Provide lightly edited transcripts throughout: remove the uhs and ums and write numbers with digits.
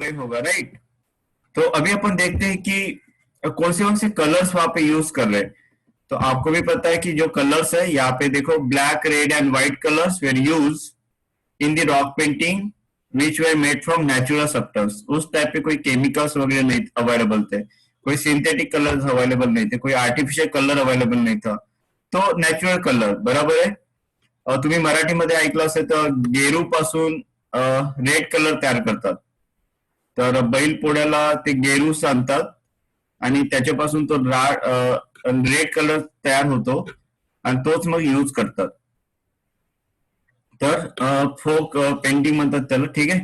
ही होगा, राइट। तो अभी अपन देखते हैं कि कौन से कलर्स वहां पे यूज कर रहे हैं। तो आपको भी पता है कि जो कलर्स है यहाँ पे देखो, black, red and white colours were used in the rock painting which were made from natural substance. उस टाइप के कोई केमिकल्स वगैरह नहीं अवेलेबल थे, कोई सिंथेटिक कलर्स अवेलेबल नहीं थे, कोई आर्टिफिशियल कलर अवेलेबल नहीं था, तो नेचुरल कलर बरोबर आहे. तुम्ही मराठीमध्ये ऐकलं असेल तर गेरू पासून रेड कलर तयार करतात. तर बैल पोळ्याला ते गेरूस आणतात आणि त्याच्यापासून तो रेड कलर तयार होतो आणि तोच मग यूज करतात. तर फोक पेंटिंग म्हणतात त्याला, ठीक आहे.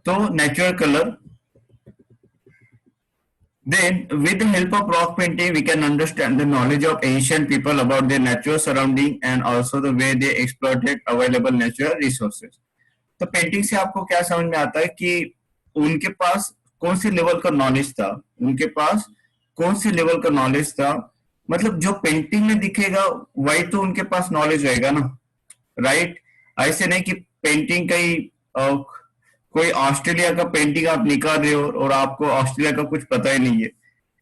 तो natural colour. Then, with the help of rock painting, we can understand the knowledge of ancient people about their natural surrounding and also the way they exploited available natural resources. तो painting से आपको क्या समझ में आता है कि उनके पास कौन से लेवल का नॉलेज था, उनके पास कौन से लेवल का नॉलेज था. मतलब जो पेंटिंग में दिखेगा वही तो उनके पास नॉलेज रहेगा ना, राइट. ऐसे नहीं कि पेंटिंग कहीं कोई ऑस्ट्रेलिया का पेंटिंग आप निकाल रहे हो और आपको ऑस्ट्रेलिया का कुछ पता ही नहीं है,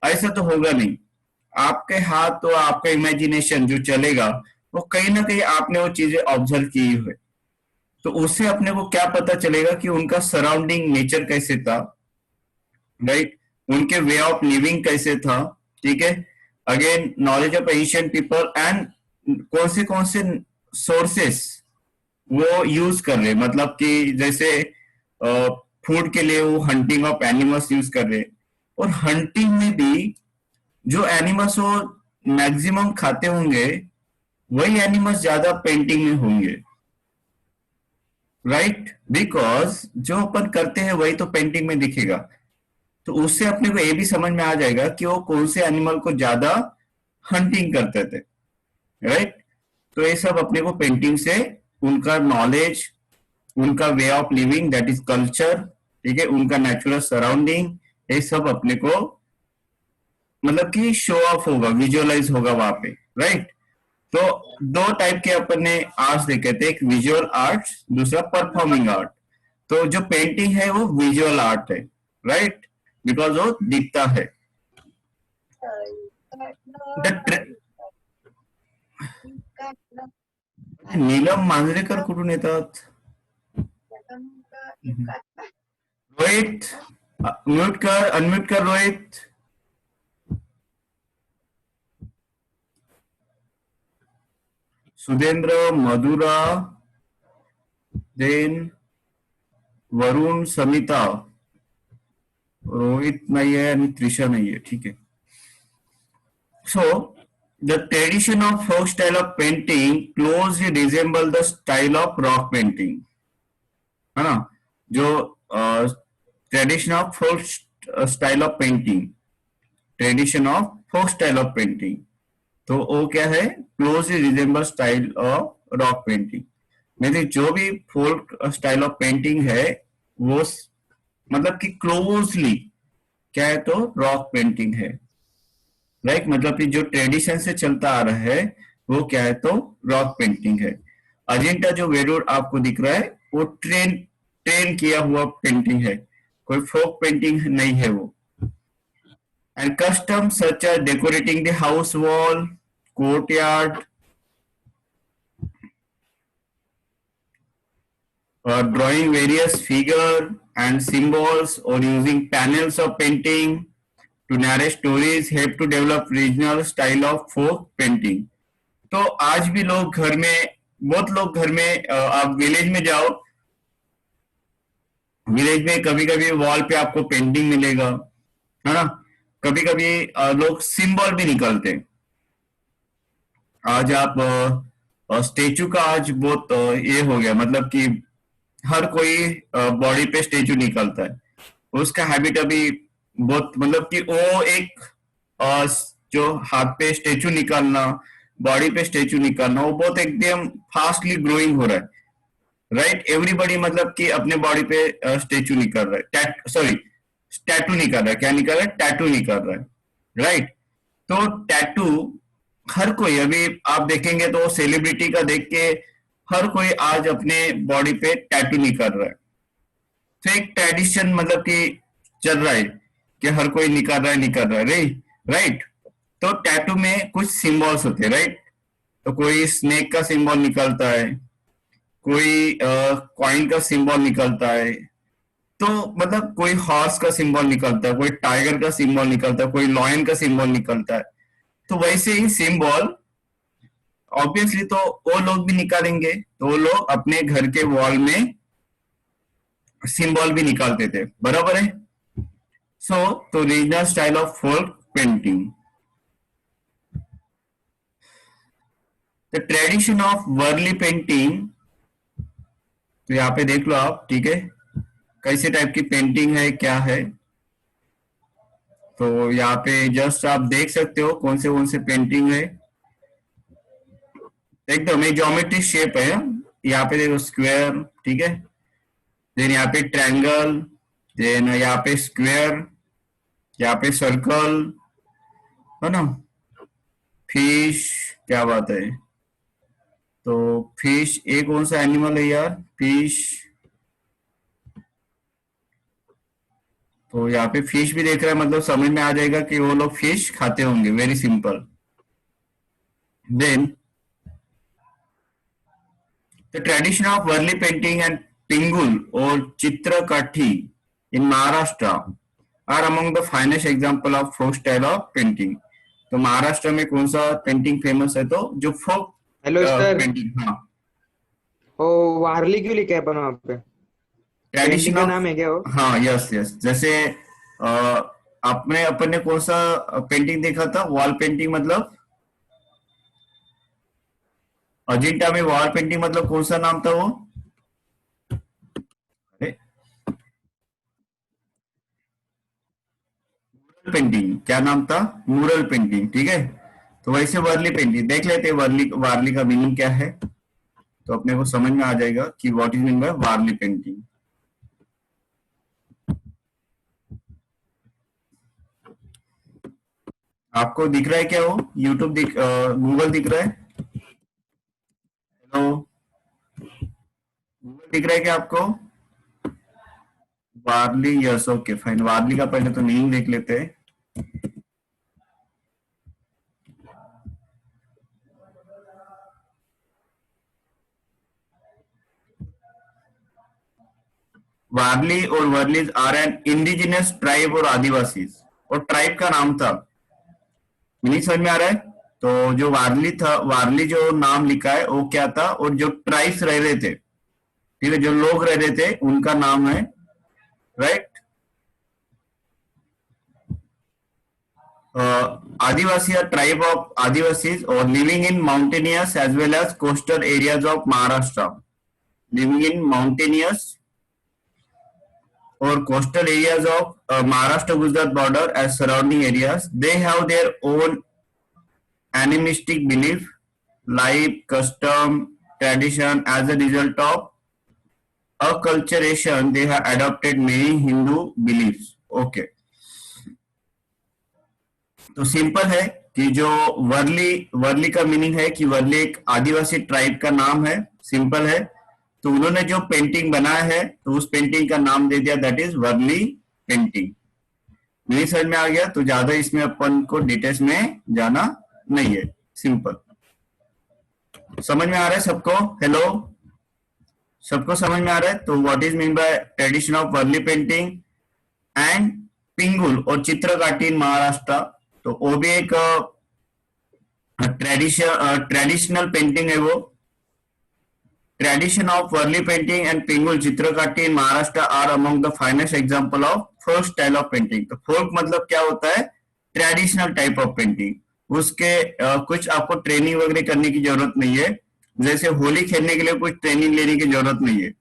ऐसा तो होगा नहीं. आपके हाथ तो आपका इमेजिनेशन जो चलेगा वो कहीं ना कहीं आपने वो चीजें ऑब्जर्व की हुई, तो उससे अपने को क्या पता चलेगा कि उनका सराउंडिंग नेचर कैसे था, राइट. उनके वे ऑफ लिविंग कैसे था, ठीक है. Again knowledge of Asian people and कौन से सोर्सेस वो यूज कर रहे, मतलब कि जैसे फूड के लिए वो हंटिंग ऑफ एनिमल्स यूज कर रहे, और हंटिंग में भी जो एनिमल्स वो मैक्सिमम खाते होंगे वही एनिमल्स ज्यादा पेंटिंग में होंगे, राइट. बिकॉज जो अपन करते हैं वही तो पेंटिंग में दिखेगा. तो उससे अपने को ये भी समझ में आ जाएगा कि वो कौन से एनिमल को ज्यादा हंटिंग करते थे, राइट. तो ये सब अपने को पेंटिंग से उनका नॉलेज, उनका way of living that is culture, ठीक है, उनका नेचुरल सराउंडिंग, ये सब अपने को मतलब कि शो ऑफ होगा, विजुअलाइज होगा वहां पे, राइट. तो दो टाइप के अपन ने आर्ट्स देखे थे, एक विजुअल आर्ट, दूसरा परफॉर्मिंग आर्ट. तो जो पेंटिंग है वो विजुअल आर्ट है, राइट, बिकॉज वो दिखता है. नीलम मांजरेकर कुठून येतात? रोहित म्यूट कर, अनम्यूट कर रोहित. सुधेंद्र, मधुरा, देन वरुण, समिता, रोहित नहीं है आणि त्रिशा नहीं है, ठीक है. सो the tradition of folk style of painting closely resemble the style of rock painting, है ना. जो tradition of folk style of painting, tradition of folk style of painting, तो वो क्या है, closely resemble style of rock painting. मतलब जो भी फोक स्टाइल ऑफ पेंटिंग है वो मतलब कि क्लोजली क्या है, तो रॉक पेंटिंग है, राइट. मतलब कि जो ट्रेडिशन से चलता आ रहा है वो क्या है, तो रॉक पेंटिंग है. अजिंठा जो वेरूर आपको दिख रहा है वो ट्रेन किया हुआ पेंटिंग है, कोई फोक पेंटिंग नहीं है वो. And custom such as decorating the house wall, courtyard, drawing various figure and symbols or using panels of painting to narrate stories help to develop regional style of folk painting. तो आज भी लोग घर में, बहुत लोग घर में, आप विलेज में जाओ, विलेज में कभी कभी वॉल पे आपको पेंटिंग मिलेगा, है ना. कभी कभी लोग सिंबल भी निकालते हैं. आज आप स्टेचू का आज बहुत ये हो गया, मतलब कि हर कोई बॉडी पे स्टेचू निकालता है. उसका हैबिट अभी बहुत, मतलब कि वो एक जो हाथ पे स्टेचू निकालना, बॉडी पे स्टेचू निकालना, वो बहुत एकदम फास्टली ग्रोइंग हो रहा है, राइट. एवरीबडी मतलब कि अपने बॉडी पे स्टेचू निकाल रहा है, सॉरी टैटू निकाल रहा है. क्या निकाल रहा है? टैटू निकाल रहा है, राइट. तो टैटू हर कोई, अभी आप देखेंगे तो सेलिब्रिटी का देख के हर कोई आज अपने बॉडी पे टैटू निकाल रहा है. तो एक ट्रेडिशन मतलब कि चल रहा है कि हर कोई निकाल रहा है राइट। तो टैटू में कुछ सिंबल्स होते हैं राइट। तो कोई स्नेक का सिंबल निकलता है, कोई कॉइन का सिंबल निकलता है, तो मतलब कोई हॉर्स का सिंबल निकलता है, कोई टाइगर का सिंबल निकलता है, कोई लॉयन का सिंबल निकलता है। तो वैसे ही सिंबल ऑब्वियसली तो वो लोग भी निकालेंगे, तो वो लोग अपने घर के वॉल में सिंबल भी निकालते थे, बराबर है। सो तो regional style of folk painting, the tradition of Warli painting. तो यहाँ पे देख लो आप, ठीक है, कैसे टाइप की पेंटिंग है क्या है। तो यहाँ पे जस्ट आप देख सकते हो कौन से पेंटिंग है। एकदम एक ज्योमेट्रिक शेप है। यहाँ पे देखो स्क्वायर, ठीक है, देन यहाँ पे ट्रायंगल, देन यहाँ पे स्क्वायर, यहाँ पे सर्कल, है ना, फिश, क्या बात है। तो फिश एक कौन सा एनिमल है यार, फिश। तो यहाँ पे फिश भी देख रहा है, मतलब समझ में आ जाएगा कि वो लोग फिश खाते होंगे, very simple. Then the tradition of Warli painting and Pingul और Chitrakathi in Maharashtra are among the finest example of folk style of painting. तो महाराष्ट्र में कौन सा पेंटिंग फेमस है, तो जो फोक हेलो सर। पेंटिंग, हाँ, वो वारली क्यों लिखा है अपन वहाँ पे? ट्रेडिशन पेंटिंग का ऑफ, नाम है क्या वो? हाँ यस यस, जैसे आपने अपन ने कौन सा पेंटिंग देखा था, वॉल पेंटिंग, मतलब अजिंठा में वॉल पेंटिंग, मतलब कौन सा नाम था वो, पेंटिंग क्या नाम था, मुरल पेंटिंग, ठीक है। तो वैसे वर्ली पेंटिंग देख लेते हैं, वर्ली वार्ली का मीनिंग क्या है, तो अपने को समझ में आ जाएगा कि what is mean bye Warli painting. आपको दिख रहा है क्या वो, यूट्यूब दिख, गूगल दिख रहा है, हेलो, गूगल दिख रहा है क्या आपको, Warli, yes okay fine, Warli का पहले तो मीनिंग देख लेते हैं। वार्ली और वर्लीज आर एन इंडिजिनस ट्राइब और आदिवासी, और ट्राइब का नाम था, मीनिंग समझ में आ रहा है। तो जो वारली था, वारली जो नाम लिखा है वो क्या था, और जो ट्राइब्स रह रहे थे, ठीक है, जो लोग रह रहे थे उनका नाम है, right, Adivasi, tribe of Adivasis और living in mountainous as well as coastal areas of Maharashtra, living in mountainous और coastal areas of Maharashtra Gujarat border as surrounding areas. They have their own animistic belief, life, custom, tradition. As a result of acculturation, they have adopted many Hindu beliefs. Okay. तो simple है कि जो वर्ली, वर्ली का meaning है कि वर्ली एक आदिवासी tribe का नाम है, सिंपल है। तो उन्होंने जो पेंटिंग बनाया है तो उस पेंटिंग का नाम दे दिया, दैट इज वर्ली पेंटिंग। नहीं समझ में आ गया तो ज्यादा इसमें अपन को डिटेल्स में जाना नहीं है, सिंपल। समझ में आ रहा है सबको, हेलो, सबको समझ में आ रहा है। तो what is mean by tradition of Warli painting and Pingul और चित्रकाठी इन महाराष्ट्र। तो वो भी एक ट्रेडिशनल पेंटिंग है वो। Tradition of Warli painting and Pingul Chitrakathi in Maharashtra are among the finest example of folk style of painting. तो फोक मतलब क्या होता है, ट्रेडिशनल टाइप ऑफ पेंटिंग। उसके कुछ आपको ट्रेनिंग वगैरह करने की जरूरत नहीं है, जैसे होली खेलने के लिए कुछ ट्रेनिंग लेने की जरूरत नहीं है,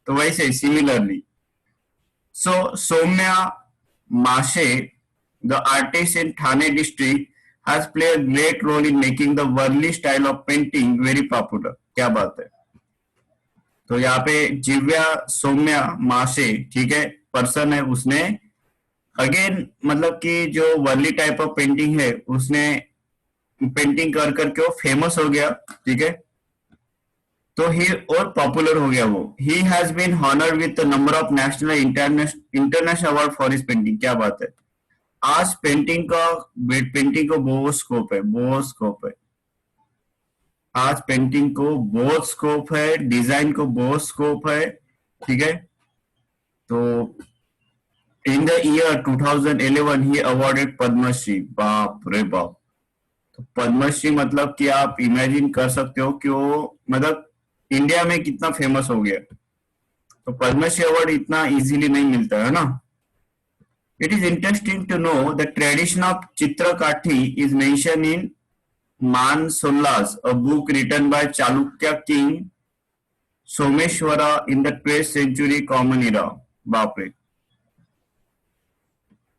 तो वैसे similarly. So Soumya Mashe, the artist in Thane district, has play a great role in making the Warli style of painting very popular. क्या बात है। तो यहाँ पे जिव्या सौम्या माशे, ठीक है, पर्सन है, उसने अगेन मतलब कि जो वर्ली टाइप ऑफ पेंटिंग है उसने पेंटिंग कर करके वो फेमस हो गया, ठीक है। तो ही और पॉपुलर हो गया वो। He has been honoured with number of national international award for his painting. क्या बात है। आज पेंटिंग को बहुत स्कोप है, बहुत स्कोप है। आज पेंटिंग को बहुत स्कोप है, डिजाइन को बहुत स्कोप है। ठीक है। तो in the year 2011 he awarded Padmashri. बाप रे बाप। तो पद्मश्री मतलब कि आप इमेजिन कर सकते हो कि वो मतलब इंडिया में कितना फेमस हो गया। तो पद्मश्री अवार्ड इतना इजीली नहीं मिलता है ना। It is interesting to know the tradition of Chitrakathi is mention in Manasollasa, a book written by Chalukya king Someshwara in the 12th century common era। बाप रे।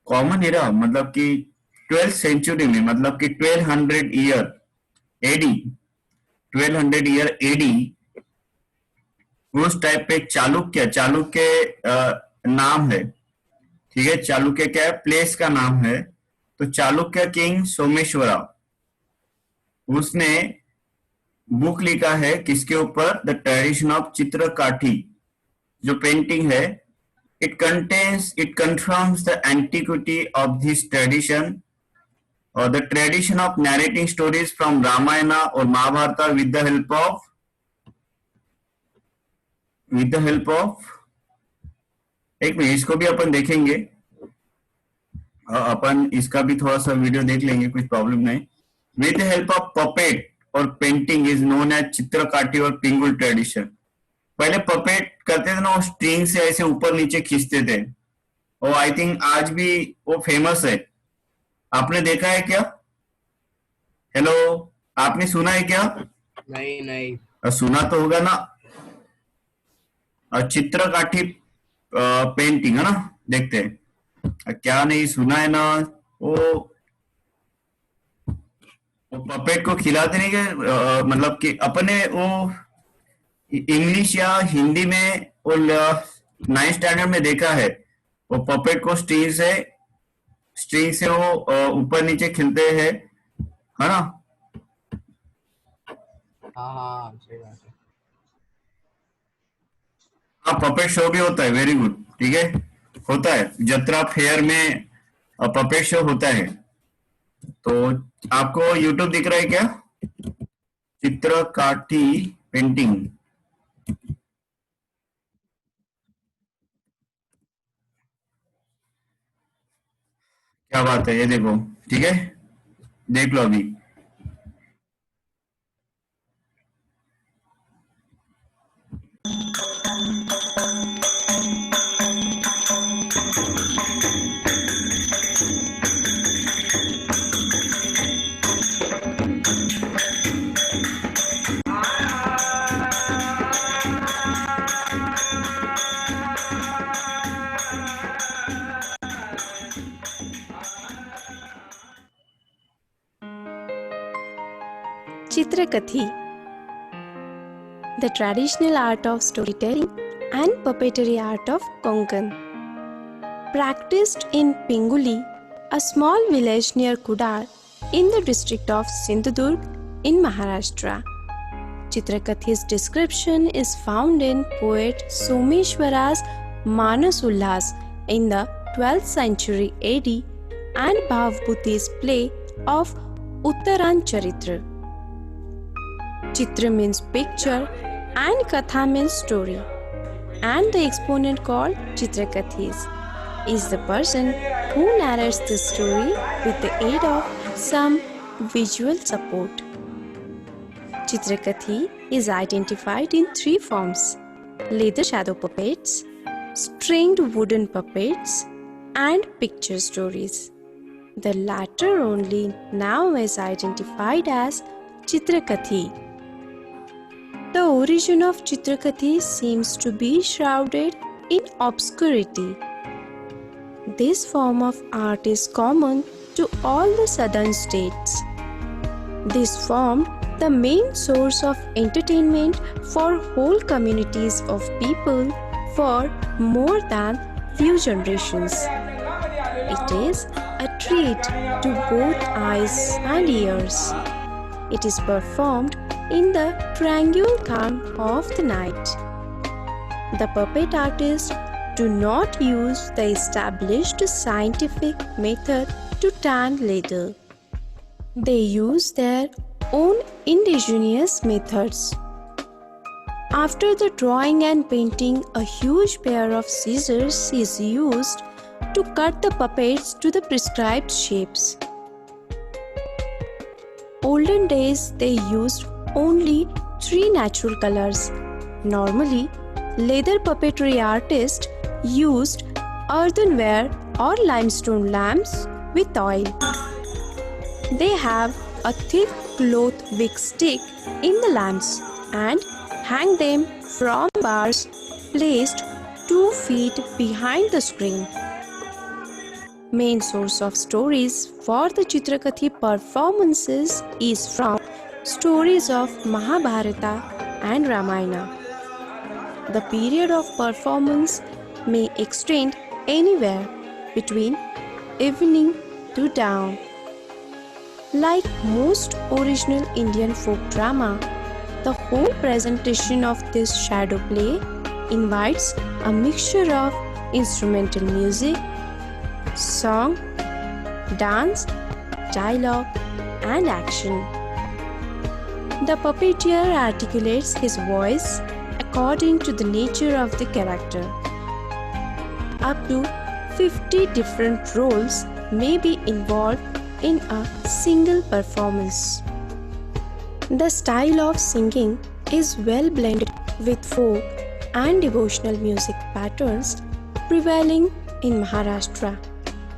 कॉमन एरा मतलब कि 12th सेंचुरी में, मतलब कि 1200 ईयर एडी, 1200 ईयर एडी उस type पे चालुक्य, नाम है। ठीक है। चालुक्य क्या है, प्लेस का नाम है। तो चालुक्य किंग सोमेश्वरा उसने बुक लिखा है किसके ऊपर, द ट्रेडिशन ऑफ चित्रकाठी। जो पेंटिंग है, it confirms the antiquity of this tradition or the tradition of narrating stories from Ramayana और महाभारता with the help of एक मिनट, इसको भी अपन देखेंगे। अपन इसका भी थोड़ा सा वीडियो देख लेंगे, कुछ प्रॉब्लम नहीं। With the help of puppet और पेंटिंग इज नोन एज चित्रकाठी और पिंगुल ट्रेडिशन। पहले पपेट करते थे ना, वो स्ट्रिंग से ऐसे ऊपर नीचे खींचते थे, और आई थिंक आज भी वो फेमस है। आपने देखा है क्या? हेलो, आपने सुना है क्या? नहीं नहीं। सुना तो होगा ना। चित्रकाठी पेंटिंग है ना, देखते हैं। क्या नहीं सुना है ना? वो पपेट को खिलाते नहीं के, मतलब कि अपने वो इंग्लिश या हिंदी में और 9th स्टैंडर्ड में देखा है। वो पपेट को स्ट्रिंग से वो ऊपर नीचे खिलते हैं, है ना। हाँ सही बात है। हाँ, पपेट शो भी होता है। Very good. ठीक है, होता है जत्रा फेयर में पपेट शो होता है। तो आपको यूट्यूब दिख रहा है क्या? चित्रकाठी पेंटिंग। क्या बात है, ये देखो। ठीक है, देख लो अभी। Chitrakathi, the traditional art of storytelling and puppetry art of Konkan. Practiced in Pinguli, a small village near Kudar in the district of Sindhudurg in Maharashtra. Chitrakathi's description is found in poet Someshwara's Manasullas in the 12th century AD and Bhavbhuti's play of Uttaran Charitra. Chitra means picture and Katha means story, and the exponent called Chitrakathis is the person who narrates the story with the aid of some visual support. Chitrakathi is identified in three forms: leather shadow puppets, stringed wooden puppets, and picture stories. The latter only now is identified as Chitrakathi. The origin of Chitrakathi seems to be shrouded in obscurity. This form of art is common to all the southern states. This formed the main source of entertainment for whole communities of people for more than few generations. It is a treat to both eyes and ears. It is performed in the tranquil calm of the night. The puppet artists do not use the established scientific method to tan leather. They use their own indigenous methods. After the drawing and painting, a huge pair of scissors is used to cut the puppets to the prescribed shapes. Olden days they used only 3 natural colors. Normally, leather puppetry artists used earthenware or limestone lamps with oil. They have a thick cloth wick stick in the lamps and hang them from bars placed 2 feet behind the screen. Main source of stories for the Chitrakathi performances is from stories of Mahabharata and Ramayana. The period of performance may extend anywhere between evening to dawn. Like most original Indian folk drama, the whole presentation of this shadow play invites a mixture of instrumental music, song, dance, dialogue, and action. The puppeteer articulates his voice according to the nature of the character. Up to 50 different roles may be involved in a single performance. The style of singing is well blended with folk and devotional music patterns prevailing in Maharashtra,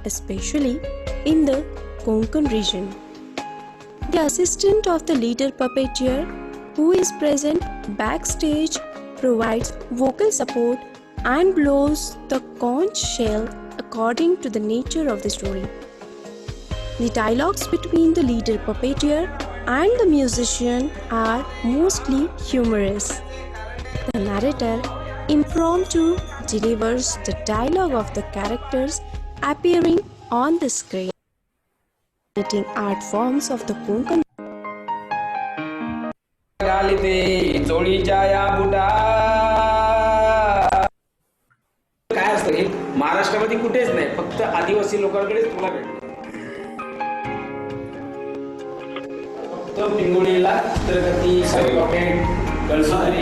especially in the Konkan region. The assistant of the leader puppeteer, who is present backstage, provides vocal support and blows the conch shell according to the nature of the story. The dialogues between the leader puppeteer and the musician are mostly humorous. The narrator impromptu delivers the dialogue of the characters appearing on the screen. Creating art forms of the Konkan घालिते चोळीच्या या बुटा काय असतं हे महाराष्ट्रामध्ये कुठेच नाही, फक्त आदिवासी लोकांकडेच तुला भेटतं. फक्त पिंगुळीला चित्रकथी पॉकेट कळसुंदरी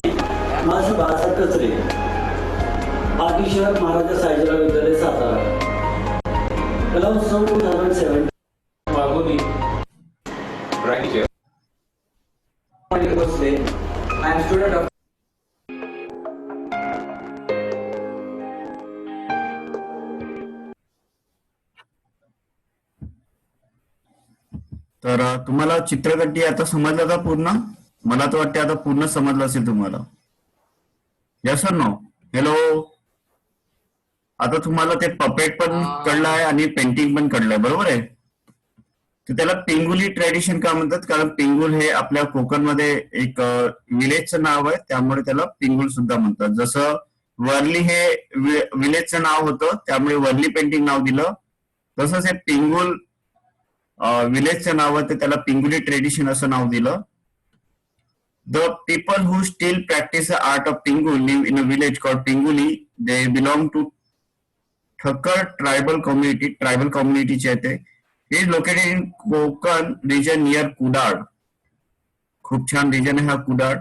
माझं बाळासाहेब कचरे, पाटी शहर महाराजा सायजीराव विद्यालय सातारा. कला उत्सव 2007 वाघोली राईट बसले. आय एम स्टुडंट ऑफ तर तुम्हाला चित्रकटी आता समजलं का पूर्ण? मला तर वाटते आता पूर्ण समजलं असेल तुम्हाला. यस और नो? हॅलो, आता तुम्हाला ते पपेट पण कळलं आहे आणि पेंटिंग पण कळलंय, बरोबर आहे? तर त्याला पिंगुली ट्रेडिशन का म्हणतात? कारण पिंगुल हे आपल्या कोकणमध्ये एक विलेजचं नाव आहे, त्यामुळे त्याला पिंगुल सुद्धा म्हणतात. जसं वर्ली हे विलेजचं नाव होतं, त्यामुळे वर्ली पेंटिंग नाव दिलं. तसंच हे पिंगुल विलेजचं नाव आहे, तर त्याला पिंगुली ट्रेडिशन असं नाव दिलं. The people who still practice the art of Pingul live in a village called Pinguli. They belong to Thakkar tribal community. Tribal community चे ते. It is located in Konkan region near Kudad. खूप छान region आहे हा कुडाळ.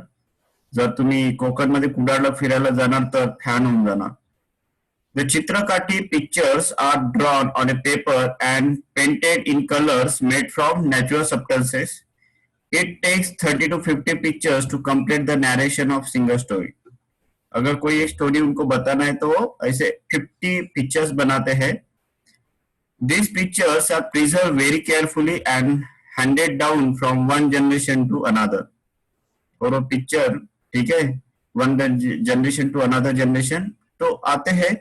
जर तुम्ही कोकण मध्ये कुडाळला फिरायला जाणार तर फॅन होऊन जाणार. The Chitrakati pictures are drawn on a paper and painted in colors made from natural substances. It takes 30 to 50 pictures to complete the narration of single story. अगर कोई एक स्टोरी उनको बताना है तो वो ऐसे 50 पिक्चर्स बनाते हैं. These pictures are preserved very carefully and handed down from one generation to another. और वो पिक्चर, ठीक है, one generation to another generation तो आते हैं.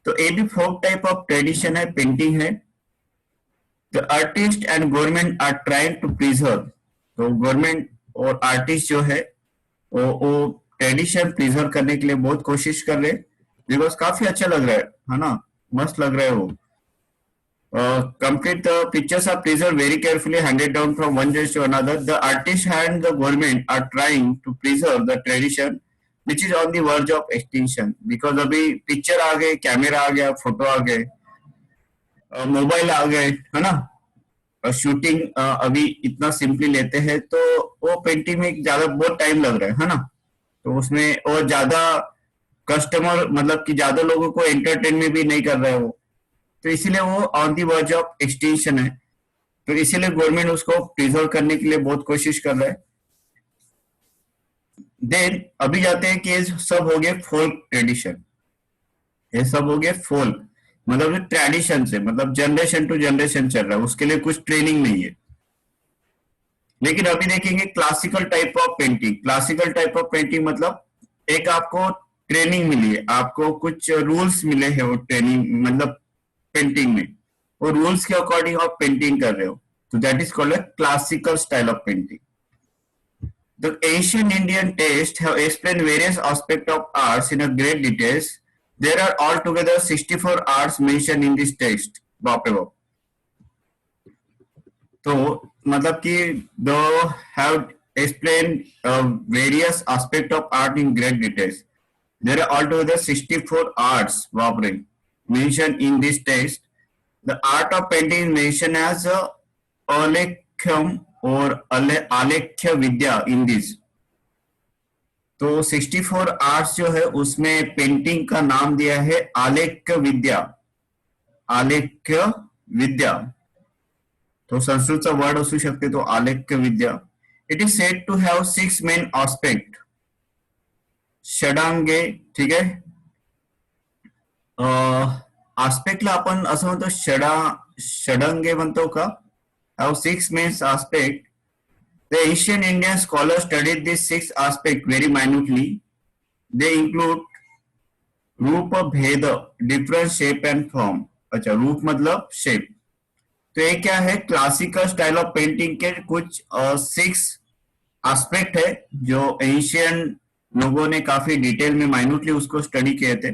तो ये भी फोक टाइप ऑफ ट्रेडिशन है, पेंटिंग है. The artist and government are trying to preserve. तो गवर्नमेंट और आर्टिस्ट जो है वो ट्रेडिशन प्रिजर्व करने के लिए बहुत कोशिश कर रहे हैं, बिकॉज काफी अच्छा लग रहा है ना, मस्त लग रहा है वो. complete the pictures are preserved very carefully, handed down from one generation to another. The artist and the government are trying to preserve the tradition which is on the verge of extinction. Because अभी picture आ गए, camera आ गया, photo आ गए, mobile आ गए, है ना, shooting अभी इतना simply लेते हैं, तो वो पेंटिंग में ज्यादा बहुत टाइम लग रहा है ना, तो उसमें और ज्यादा कस्टमर मतलब कि ज्यादा लोगों को एंटरटेन में भी नहीं कर रहे हैं वो, तो इसीलिए वो on the verge of extension है, तो इसीलिए गवर्नमेंट उसको प्रिजर्व करने के लिए बहुत कोशिश कर रहा है। देन अभी जाते हैं कि ये सब हो गए फोल्क ट्रेडिशन, ये सब हो गए फोल्क मतलब ट्रेडिशन से, मतलब जनरेशन टू जनरेशन चल रहा है, उसके लिए कुछ ट्रेनिंग नहीं है। लेकिन अभी देखेंगे classical type of painting. Classical type of painting मतलब एक आपको ट्रेनिंग मिली है, आपको कुछ रूल्स मिले हैं, वो ट्रेनिंग मतलब पेंटिंग में, वो रूल्स के अकॉर्डिंग आप पेंटिंग कर रहे हो, तो that is called a classical style of painting. The ancient Indian texts have explained various aspects of arts in a great details. There are altogether 64 arts mentioned in this text. बाप रे बाप। तो मतलब कि they have explained various aspects of art in great details. There are altogether 64 arts, बाप रे, mentioned in this text. The art of painting is mentioned as alekham और आलेख्य विद्या in this. तो 64 आर्ट्स जो है उसमें पेंटिंग का नाम दिया है आलेख्य विद्या, आलेख्य विद्या, तो संस्कृतचा वर्ड असू शकते तो आलेख्य विद्या। It is said to have 6 main aspect, षडांगे, ठीक आहे, आस्पेक्टला आपण असं म्हणतो षडांगे म्हणतो का, have 6 main aspects. The ancient Indian scholars studied these 6 aspects very minutely. They include रूप भेद, different shape and form. अच्छा, रूप मतलब shape. तो ये क्या है, क्लासिकल स्टाइल ऑफ पेंटिंग के कुछ 6 एस्पेक्ट है जो एशियन लोगों ने काफी डिटेल में माइन्यूटली उसको स्टडी किए थे।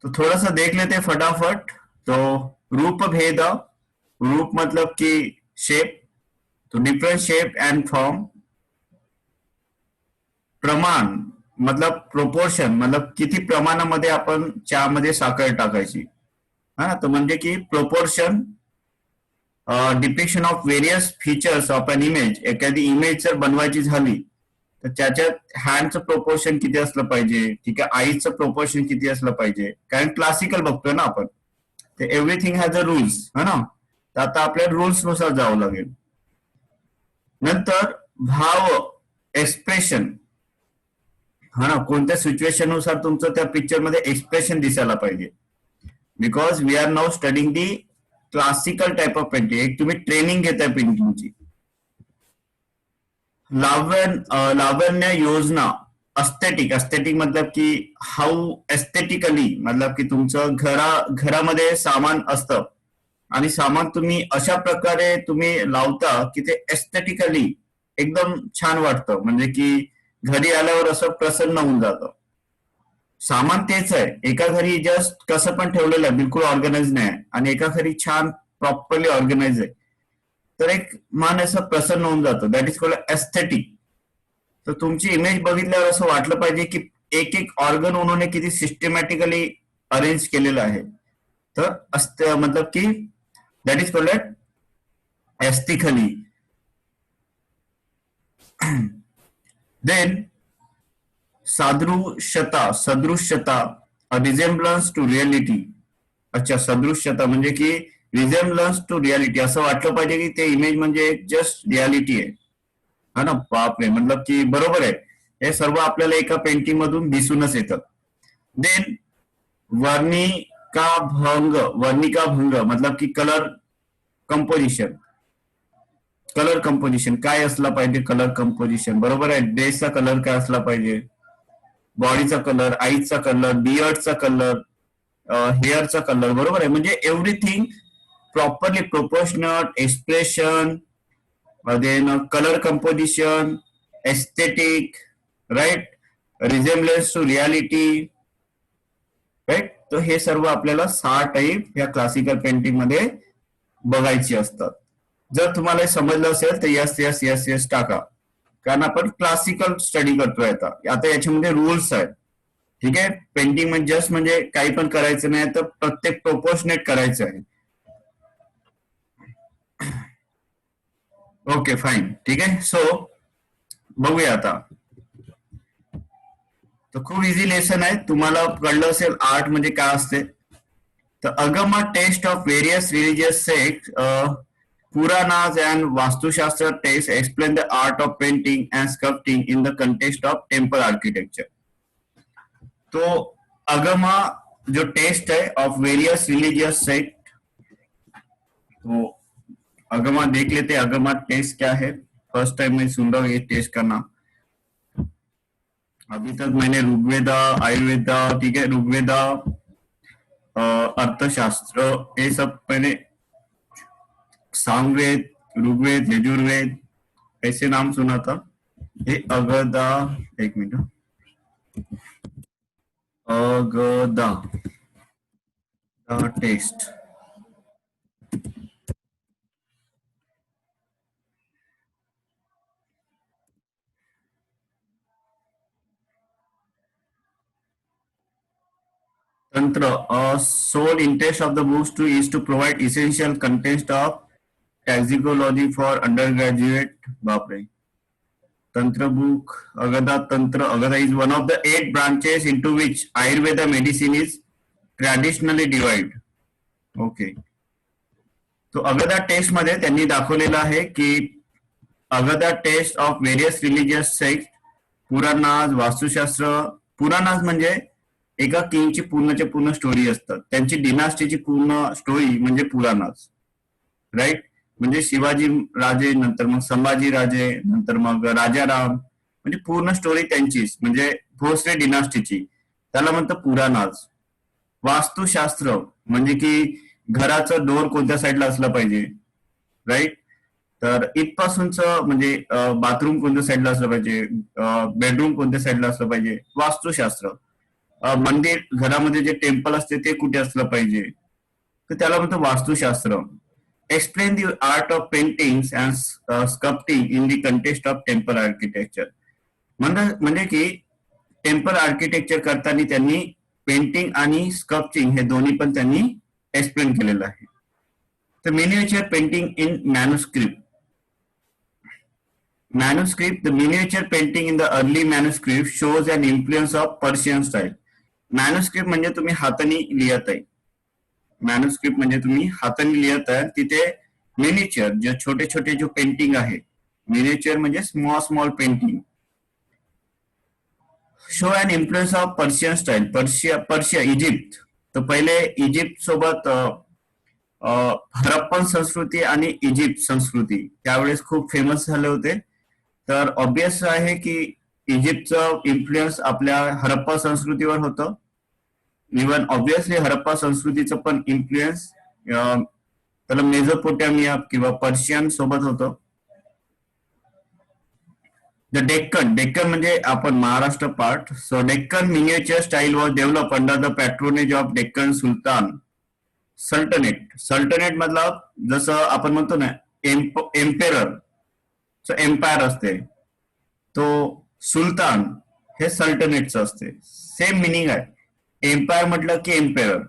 तो थोड़ा सा देख लेते हैं फटाफट। तो रूप भेद, रूप मतलब कि शेप, तो डिफरेंट शेप एंड फॉर्म। प्रमाण मतलब प्रोपोर्शन, मतलब किती प्रमाणामध्ये आपण चहामध्ये साखर टाकायची, हा, तो म्हणजे की proportion, depiction of various features of an image. एखादी इमेज जर बनवायची झाली तर त्याच्यात हँडचं प्रोपोर्शन किती असलं पाहिजे, ठीक आहे, आईचं प्रोपोर्शन किती असलं पाहिजे, कारण क्लासिकल बघतोय ना आपण, ते एव्हरीथिंग हॅज अ रूल्स, है ना, तर आता आपल्या रूल्स नुसार जावं लागेल। नंतर भाव, एक्सप्रेशन, हा ना, कोणत्या सिच्युएशन नुसार तुमचं त्या पिक्चर मध्ये एक्सप्रेशन दिसायला पाहिजे, because we are now studying the classical type of painting. एक तुम्ही ट्रेनिंग घेताय पेंटिंगची। लावण्य योजना, अस्थेटिक, अस्थेटिक मतलब की हाऊ एस्थेटिकली, मतलब की तुमचं घरामध्ये सामान असतं आणि सामान तुम्ही अशा प्रकारे तुम्ही लावता की ते एस्थेटिकली एकदम छान वाटतं, म्हणजे की घरी आल्यावर असं प्रसन्न होऊन जातं। सामान तेच आहे, एका घरी जस्ट कसं पण ठेवलेलं आहे, बिलकुल ऑर्गनाइज नाही आहे, आणि एका घरी छान प्रॉपरली ऑर्गनाइज आहे, तर एक मन असं प्रसन्न होऊन जातं, दॅट इज कॉल्ड एस्थेटिक। तर तुमची इमेज बघितल्यावर असं वाटलं पाहिजे की एक एक ऑर्गन उन्होंने किती सिस्टमॅटिकली अरेंज केलेलं आहे, तर मतलब की that is called aesthetically. Then सादृश्यता, सदृश्यता, रिझेम्बलन्स टू रियालिटी। अच्छा, सदृश्यता म्हणजे की रिझेम्बलन्स टू रियालिटी, असं वाटलं पाहिजे की ते इमेज म्हणजे जस्ट रियालिटी आहे, हा ना, बापरे, मतलब की बरोबर आहे, हे सर्व आपल्याला एका पेंटिंग मधून दिसूनच येतं। देन वर्णिका भंग, वर्णिका भंग मतलब की कलर कंपोजिशन, कलर कंपोजिशन काय असला पाहिजे, कलर कंपोजिशन बरोबर आहे, ड्रेसचा कलर काय असला पाहिजे, बॉडीचा कलर, आईचा कलर, बियर्डचा कलर, हेअरचा कलर, बरोबर आहे, म्हणजे everything properly proportional, expression, then colour composition, aesthetic, right, resemblance to reality, right. तर हे सर्व आपल्याला 6 टाईप या क्लासिकल पेंटिंग मध्ये बघायची असतात. जर तुम्हाला हे समजलं असेल तर यस यस यस यस टाका, कारण आपण क्लासिकल स्टडी करतोय आता याच्यामध्ये रूल्स आहेत. ठीक आहे. पेंटिंग म्हणजे जस्ट म्हणजे काही पण करायचं नाही, तर प्रत्येक प्रोपोर्शनेट करायचं आहे. Okay fine. ठीक आहे. सो बघूया आता. तर खूप इझी लेसन आहे. तुम्हाला कळलं असेल आर्ट म्हणजे काय असते. तर Agama texts of various religious sect, Puranas and Vastushastra texts explain the art of painting and sculpting in the context of temple architecture. तो अगमा जो टेस्ट है ऑफ वेरियस रिलीजियस सेक्ट, तो अगमा देख लेते. अगमा टेस्ट क्या है. फर्स्ट टाइम मैं सुन रहा हूँ ये टेस्ट का नाम. अभी तक मैंने ऋग्वेदा, आयुर्वेदा, ठीक है, ऋग्वेदा, अर्थशास्त्र, ये सब मैंने सामवेद, ऋग्वेद, यजुर्वेद ऐसे नाम सुना था. ये अगदा, एक minute, अगदा test. Tantra, sole interest of the books too is to provide essential context of toxicology for undergraduate. Bapre. Tantra book, Agada Tantra. Agada is one of the 8 branches into which Ayurveda medicine is traditionally divided. Okay. तो अगदा test मध्ये त्यांनी दाखवलेलं आहे की Agama texts of various religious sect, Puranas, Vastushastra. Puranas म्हणजे एका किंगची पूर्णच्या पूर्ण स्टोरी असतात, त्यांची डिनास्टीची पूर्ण स्टोरी म्हणजे पुराणाज. राईट. म्हणजे शिवाजी राजे, नंतर मग संभाजी राजे, नंतर मग राजाराम, म्हणजे पूर्ण स्टोरी त्यांचीच, म्हणजे भोसले डिनास्टीची, त्याला म्हणतं पुराणाज. वास्तुशास्त्र म्हणजे की घराचं डोर कोणत्या साईडला असलं पाहिजे. राईट. तर इथपासूनच म्हणजे बाथरूम कोणत्या साईडला असलं पाहिजे, बेडरूम कोणत्या साईडला असलं पाहिजे. वास्तुशास्त्र. मंदिर, घरामध्ये जे टेम्पल असते ते कुठे असलं पाहिजे, तर त्याला म्हणतं Vastushastra. Explain the art of paintings and sculpting in the context of temple architecture. म्हणजे की टेम्पल आर्किटेक्चर करताना त्यांनी पेंटिंग आणि स्कल्पचिंग हे दोन्ही पण त्यांनी एक्सप्लेन केलेलं आहे. तर miniature painting in manuscript. Manuscript, the miniature painting in the early manuscript shows an influence of Persian style. Manuscript म्हणजे तुम्ही हाताने लिहत आहे. मॅन्युस्क्रिप्ट म्हणजे तुम्ही हाताने लिहत आहे. तिथे मिनिएचर, जे छोटे छोटे जो पेंटिंग आहे, मिनिएचर म्हणजे small small painting, show an influence of Persian style. Persia, Egypt. तर पहिले इजिप्त सोबत हरप्पन संस्कृती आणि इजिप्त संस्कृती त्यावेळेस खूप फेमस झाले होते. तर ऑब्वियस आहे की इजिप्तचं इन्फ्लुएन्स आपल्या हरप्पा संस्कृतीवर होतं. इव्हन ऑब्वियसली हरप्पा संस्कृतीचं पण इन्फ्लुएन्स त्याला मेझोपोटॅमिया किंवा पर्शियन सोबत होतं. द डेक्कन, डेक्कन म्हणजे आपण Maharashtra part. So Deccan miniature style was develop under the patronage of Deccan sultan sultanate. Sultanate मतलब जसं आपण म्हणतो ना एम्पेरर, सो एम्पायर असते, तो सुलतान हे सल्टनेटचं असते. सेम मिनिंग आहे. एम्पायर म्हटलं की एम्पेरर,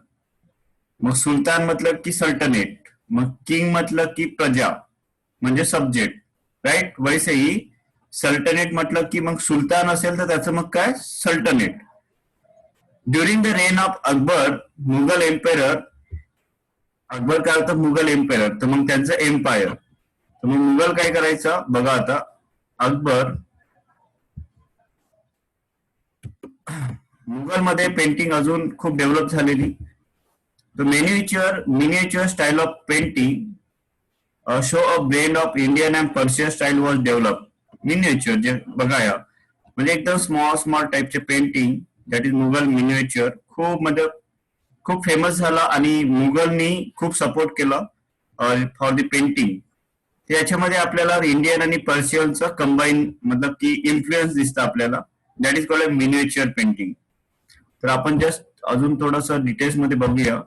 मग सुलतान मतलब की सल्टनेट, मग किंग मतलब की प्रजा म्हणजे सब्जेक्ट. राईट. वैसे ही सल्टनेट म्हटलं की मग सुलतान असेल तर त्याचं मग काय sultanate. During the rain of Akbar, Mughal emperor, Akbar काय होतं मुघल एम्पेरर, तर मग त्यांचं एम्पायर. तर मग मुघल काय करायचं बघा आता. अकबर, मुघलमध्ये पेंटिंग अजून खूप डेव्हलप झालेली. तर miniature style of painting show a blend of Indian and Persian style was develop. Miniature जे बघा या म्हणजे एकदम स्मॉल स्मॉल टाईपचे painting, that is Mughal miniature, खूप म्हणजे खूप फेमस झाला आणि मुघलनी खूप सपोर्ट केला फॉर द पेंटिंग. याच्यामध्ये आपल्याला इंडियन आणि पर्शियनचं कंबाईन मतलब की इन्फ्लुएन्स दिसतं आपल्याला. That is called a miniature painting. तर आपण जस्ट अजून थोडंसं डिटेल्स मध्ये बघूया.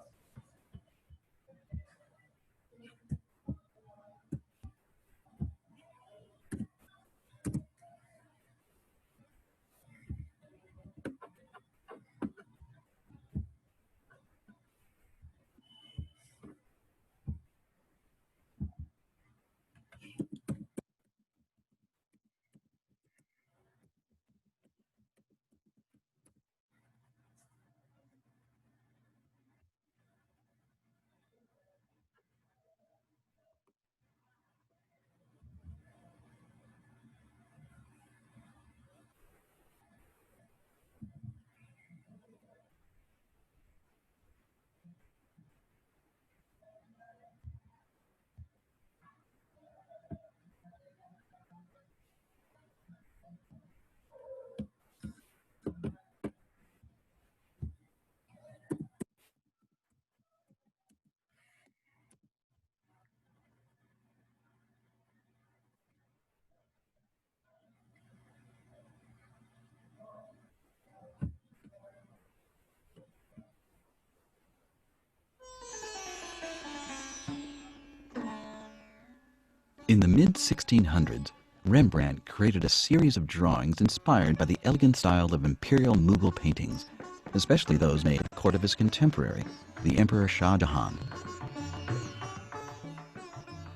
In the mid-1600s, Rembrandt created a series of drawings inspired by the elegant style of imperial Mughal paintings, especially those made at the court of his contemporary, the Emperor Shah Jahan.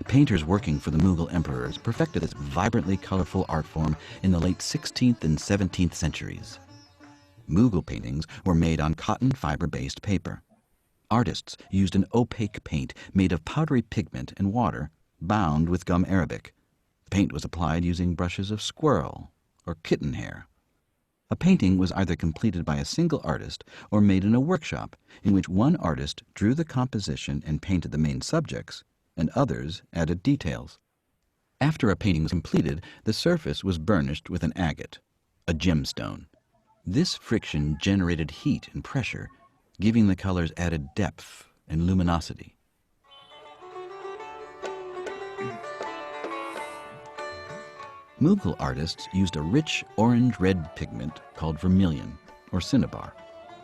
Painters working for the Mughal emperors perfected this vibrantly colorful art form in the late 16th and 17th centuries. Mughal paintings were made on cotton fiber-based paper. Artists used an opaque paint made of powdery pigment and water, bound with gum arabic. The paint was applied using brushes of squirrel or kitten hair. A painting was either completed by a single artist or made in a workshop in which one artist drew the composition and painted the main subjects, and others added details. After a painting was completed, the surface was burnished with an agate, a gemstone. This friction generated heat and pressure, giving the colors added depth and luminosity. Mughal artists used a rich orange-red pigment called vermilion, or cinnabar,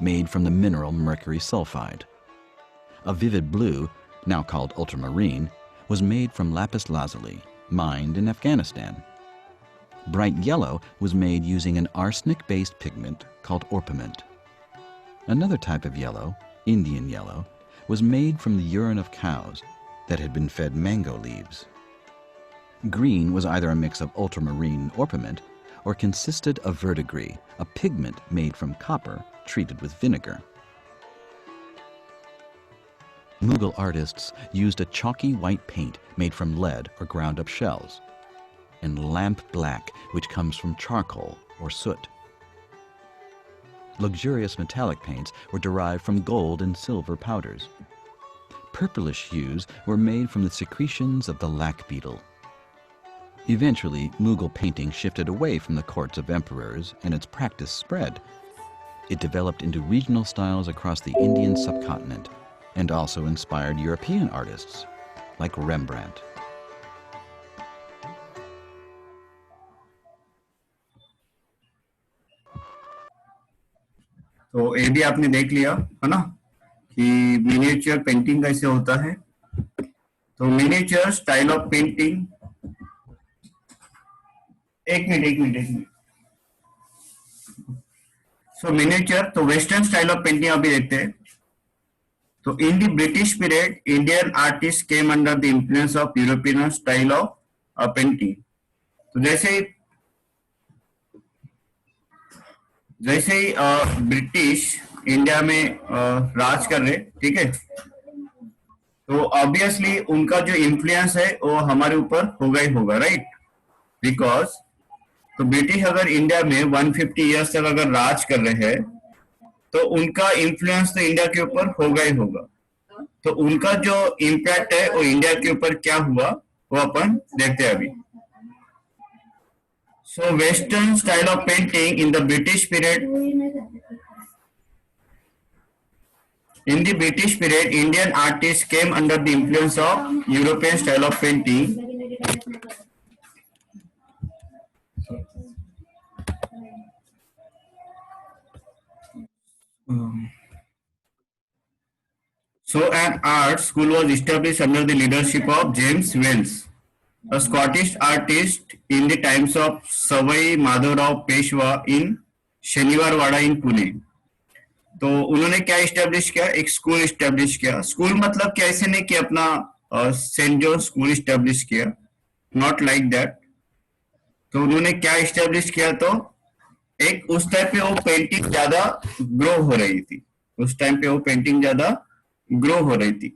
made from the mineral mercury sulfide. A vivid blue, now called ultramarine, was made from lapis lazuli, mined in Afghanistan. Bright yellow was made using an arsenic-based pigment called orpiment. Another type of yellow, Indian yellow, was made from the urine of cows that had been fed mango leaves. Green was either a mix of ultramarine and orpiment or consisted of verdigris, a pigment made from copper treated with vinegar. Mughal artists used a chalky white paint made from lead or ground-up shells, and lamp black, which comes from charcoal or soot. Luxurious metallic paints were derived from gold and silver powders. Purplish hues were made from the secretions of the lac beetle. Eventually, Mughal painting shifted away from the courts of emperors and its practice spread. It developed into regional styles across the Indian subcontinent and also inspired European artists like Rembrandt. तो ये भी आपने देख लिया है ना कि miniature painting कैसे होता है. तो मिनिएचर स्टाइल ऑफ पेंटिंग, एक मिनट. सो मिनिएचर, तो वेस्टर्न स्टाइल ऑफ पेंटिंग अभी देखते हैं. तो in the British period Indian artist came under the influence of European style of painting. तो जैसे ही ब्रिटिश इंडिया में राज कर रहे, ठीक है, तो ऑब्वियसली उनका जो इन्फ्लुएंस है वो हमारे ऊपर होगा ही होगा, राइट. बिकॉज तो ब्रिटिश अगर इंडिया में 150 इयर्स तक अगर राज कर रहे हैं तो उनका इन्फ्लुएंस तो इंडिया के ऊपर होगा ही होगा. तो उनका जो इम्पैक्ट है वो इंडिया के ऊपर क्या हुआ वो अपन देखते हैं अभी. So Western style of painting in the British period, Indian artists came under the influence of European style of painting. So an art school was established under the leadership of James Wells, a Scottish artist in the times of Savai Madhavrao Peshwa in Shaniwar Wada इन पुणे. तो उन्होंने क्या establish किया, एक school establish किया. School मतलब कि ऐसे नहीं कि अपना सेंट जॉन स्कूल इस्टेब्लिश किया, नॉट लाइक दैट. तो उन्होंने क्या इस्टेब्लिश किया, तो एक उस टाइम पे वो पेंटिंग ज्यादा ग्रो हो रही थी, उस टाइम पे वो पेंटिंग ज्यादा ग्रो हो रही थी,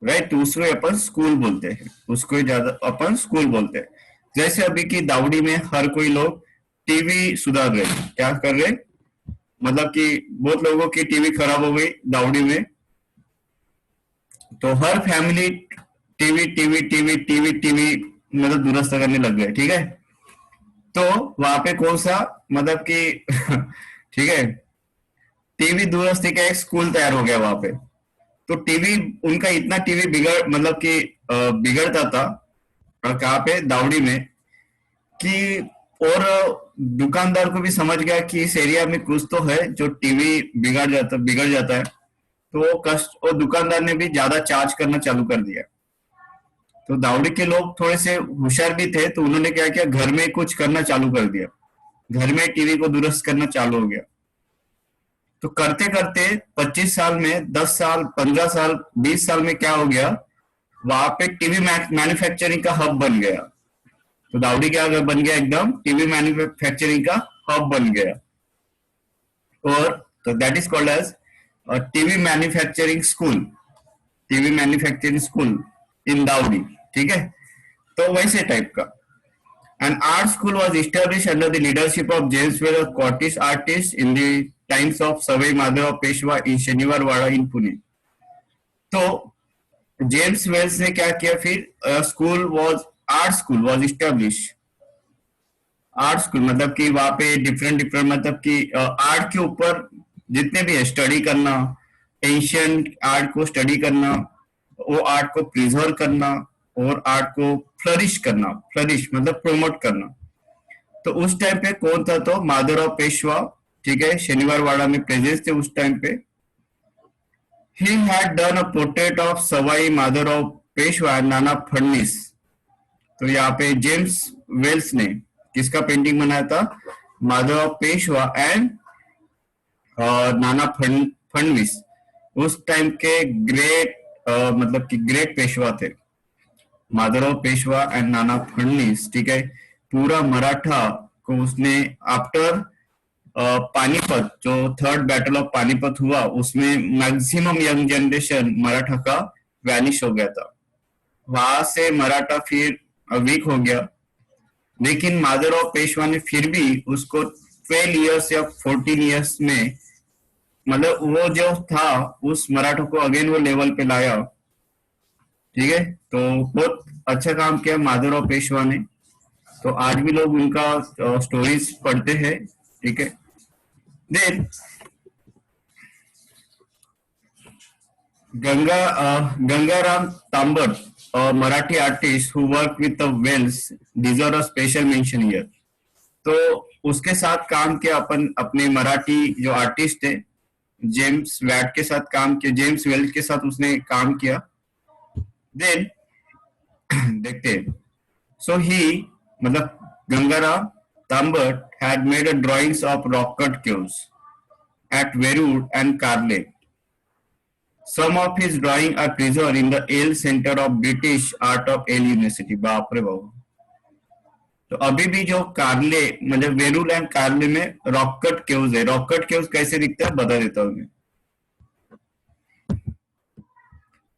राइट. तो उसको अपन स्कूल बोलते हैं, उसको ज्यादा अपन स्कूल बोलते हैं. जैसे अभी की दावड़ी में हर कोई लोग टीवी सुधार रहे, क्या कर रहे, मतलब कि बहुत लोगों की टीवी खराब हो गई दावड़ी में, तो हर family TV TV TV TV TV मतलब दुरुस्त करने लग गए, ठीक है. तो वहां पे कौन सा मतलब कि ठीक है, टीवी दुरुस्ती का एक स्कूल तैयार हो गया वहां पे. तो टीवी उनका इतना टीवी मतलब कि बिगड़ता था कहाँ पे, दावड़ी में, कि और दुकानदार को भी समझ गया कि इस एरिया में कुछ तो है जो टीवी बिगड़ जाता है. तो वो और दुकानदार ने भी ज्यादा चार्ज करना चालू कर दिया. तो दावड़ी के लोग थोड़े से होशियार भी थे, तो उन्होंने क्या किया, घर में कुछ करना चालू कर दिया, घर में टीवी को दुरुस्त करना चालू हो गया. तो करते करते 25 साल में, 10 साल, 15 साल, 20 साल में क्या हो गया, वहां पे टीवी मैन्युफैक्चरिंग का हब बन गया. तो दावड़ी क्या बन गया, एकदम टीवी मैन्युफैक्चरिंग का हब बन गया. और तो that is called as TV manufacturing school, TV manufacturing school in Dawdi, ठीक है. तो वैसे टाइप का. An art school was established under the leadership of James Well, a Scottish artist in the times of Savai Madhavrao Peshwa in Shaniwar Wada in Pune. तो James Wales ने क्या किया फिर, school was art school was establish. Art school मतलब कि वहां पे different मतलब कि आर्ट के ऊपर जितने भी है स्टडी करना, एंशियंट आर्ट को स्टडी करना, वो आर्ट को प्रिजर्व करना और आर्ट को फ्लरिश करना, फ्लरिश मतलब प्रोमोट करना. तो उस टाइम पे कौन था, तो माधवराव पेशवा, ठीक है, शनिवारवाड़ा में प्रेजेंस थे उस टाइम पे. He had done a portrait of Sawai Madhavrao Peshwa and Nana Phadnavis. तो यहाँ पे जेम्स वेल्स ने किसका पेंटिंग बनाया था, माधवराव पेशवा एंड नाना फडणवीस. उस टाइम के ग्रेट मतलब कि ग्रेट पेशवा थे, माधवराव पेशवा एंड नाना फडणवीस, ठीक है. पूरा मराठा को उसने आफ्टर पानीपत, जो थर्ड बैटल ऑफ पानीपत हुआ, उसमें मैक्सिमम यंग जनरेशन मराठा का वैनिश हो गया था. वहां से मराठा फिर वीक हो गया, लेकिन माधवराव पेशवा ने फिर भी उसको 12 इयर्स या 14 इयर्स में, मतलब वो जो था उस मराठा को अगेन वो लेवल पे लाया, ठीक है. तो बहुत अच्छा काम किया माधवराव पेशवा ने. तो आज भी लोग उनका स्टोरीज पढ़ते हैं, ठीक है. Then Gangaram Tambar, Marathi artist who work with the Wales, deserve a special mention here. तो उसके साथ काम किया अपन, अपने मराठी जो आर्टिस्ट है जेम्स वैट के साथ काम किया, जेम्स वेल्स के साथ उसने काम किया. देन देखते हैं. सो ही मतलब Gangaram तांबर had made a drawings of rock cut caves at Verud and Carle. Some of his drawings are preserved in the Yale Center of British Art of Yale University. बाप रे बाप. तो अभी भी जो कार्ले मतलब वेरूल एंड कार्ले में रॉक कट केव्स है. रॉक कट केव्स कैसे दिखता है बता देता हूँ मैं.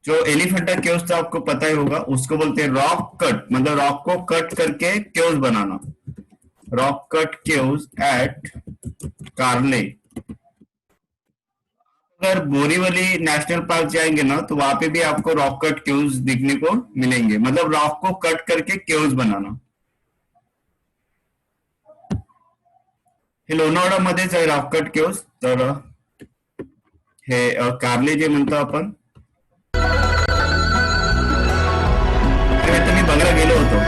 जो एलिफेंटा केव्स था आपको पता ही होगा, उसको बोलते हैं रॉक कट, मतलब रॉक को कट करके केव्स बनाना. रॉक कट केव्स एट कार्ले. अगर बोरीवली नेशनल पार्क जाएंगे ना, तो वहां पे भी आपको रॉक कट केव्स दिखने को मिलेंगे, मतलब रॉक को कट करके केव्स बनाना. हे लोणावळा मध्येच आहे रॉक कट केव्स. तर हे कार्ले जे म्हणतो आपण, मी बघायला गेलो होतो.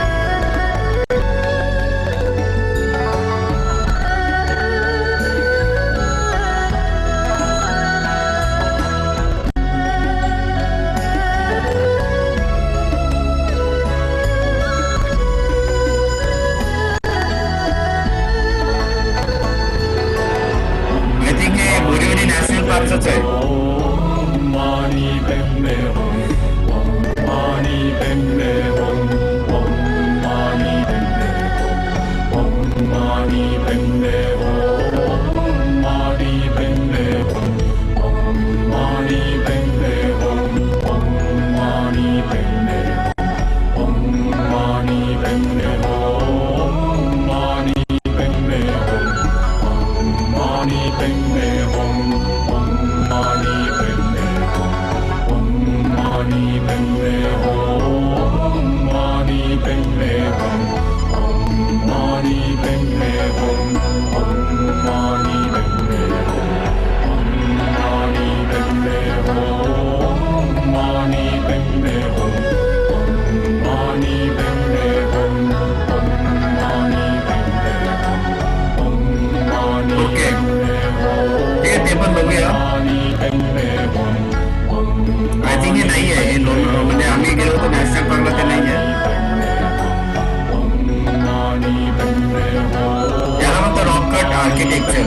आय थिंक हे नाही आहे, हे म्हणजे आम्ही गेलो होतो नॅशनल पार्कला, ते नाही आहे. त्याला म्हणतो रॉक कट आर्किटेक्चर.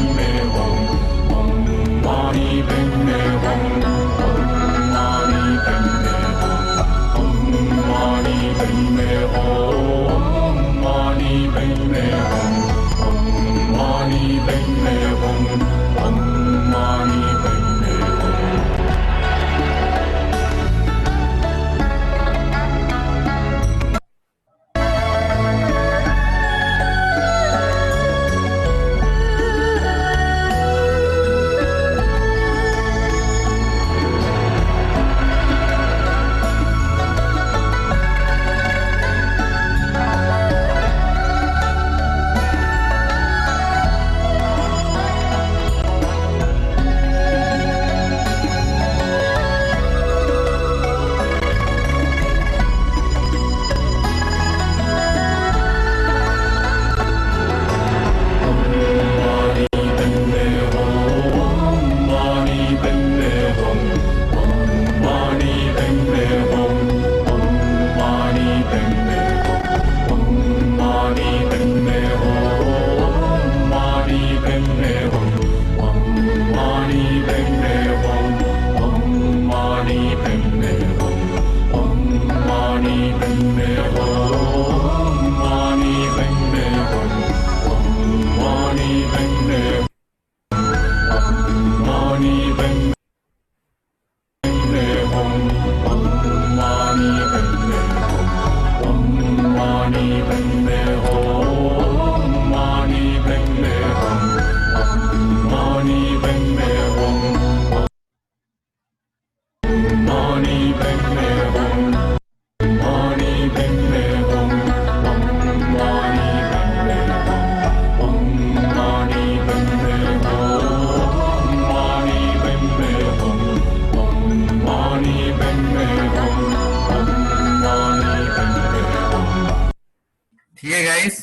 ठीक आहे गाईस,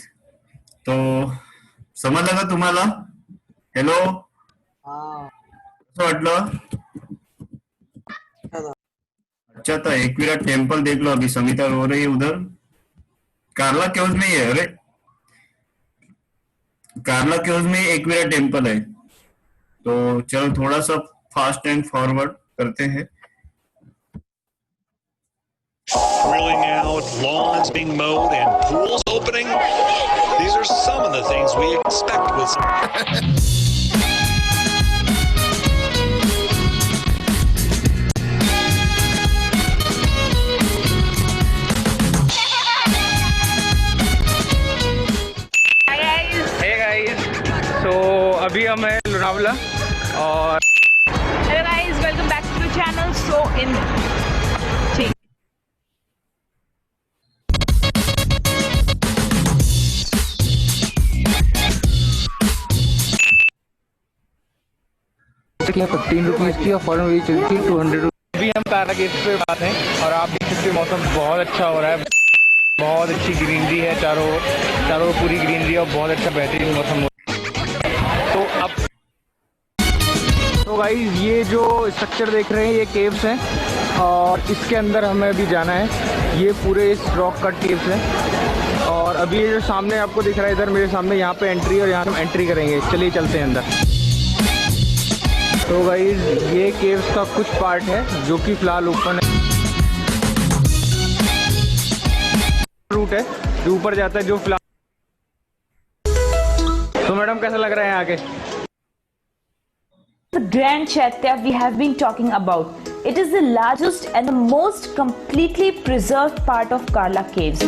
तो समजलं का तुम्हाला? हॅलो, कसं वाटलं? अच्छा, तो एकविरा टेम्पल देख लो, अभी सविता रो रही है उधर. कार्ला केव्स में है, अरे कार्ला केव्स में एकविरा टेम्पल है. तो चलो थोड़ा सा फास्ट एंड फॉरवर्ड करते हैं. Rolling out, lawns being mowed, and pools opening. These are some of the things we expect with Hey guys, so अभी हम हैं लोनावला और Hello guys, welcome back to the channel. So in क्या 15 rupees की और फॉरन वही चलती है 200 रुपीज़. अभी हम कारागेट पे बात हैं और आप देख सकते हैं मौसम बहुत अच्छा हो रहा है, बहुत अच्छी ग्रीनरी है, चारों पूरी ग्रीनरी और बहुत अच्छा बेहतरीन मौसम हो रहा है. तो अब तो गाइस ये जो स्ट्रक्चर देख रहे हैं ये केव्स हैं और इसके अंदर हमें अभी जाना है. ये पूरे इस रॉक कट केव्स हैं और अभी ये जो सामने आपको दिख रहा है इधर मेरे सामने, यहाँ पे एंट्री और यहाँ हम एंट्री करेंगे. चलिए चलते हैं अंदर. तो गाइस ये केव्स का कुछ पार्ट है जो कि फिलहाल ओपन है. रूट है जो ऊपर जाता है, जो तो मैडम कैसा लग रहा है आगे? The Grand Chaitya we have been talking about. It is the largest and the most completely preserved part of Karla Caves.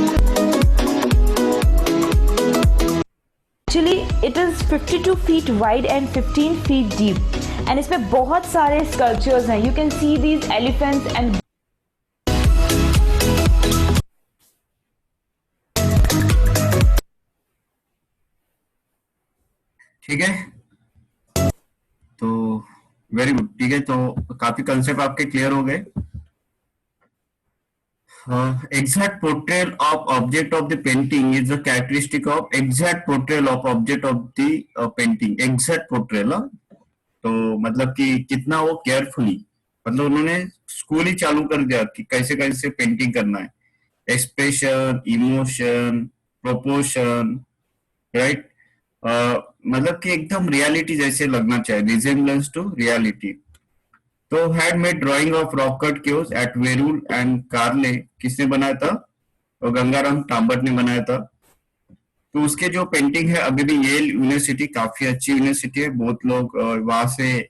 Actually, it is 52 feet wide and 15 feet deep. And इसमें बहुत सारे sculptures हैं. You can see these elephants and ठीक है, तो very good. ठीक है, तो काफी कंसेप्ट आपके क्लियर हो गए। Exact portrayal of object of the painting is the characteristic of exact portrayal of object of the painting. Exact portrayal, तो मतलब कि कितना वो केयरफुली, मतलब उन्होंने स्कूल ही चालू कर दिया कि कैसे कैसे पेंटिंग करना है, एक्सप्रेशन, इमोशन, प्रोपोर्शन, राइट। मतलब कि एकदम रियलिटी जैसे लगना चाहिए, रिजेम्बलेंस टू रियलिटी। तो had made drawing of rock cut caves at Verul and Karle, किसने बनाया था? तो गंगाराम टांबट ने बनाया था। तो उसके जो पेंटिंग है, अभी भी येल यूनिवर्सिटी काफी अच्छी यूनिवर्सिटी है, बहुत लोग वहां से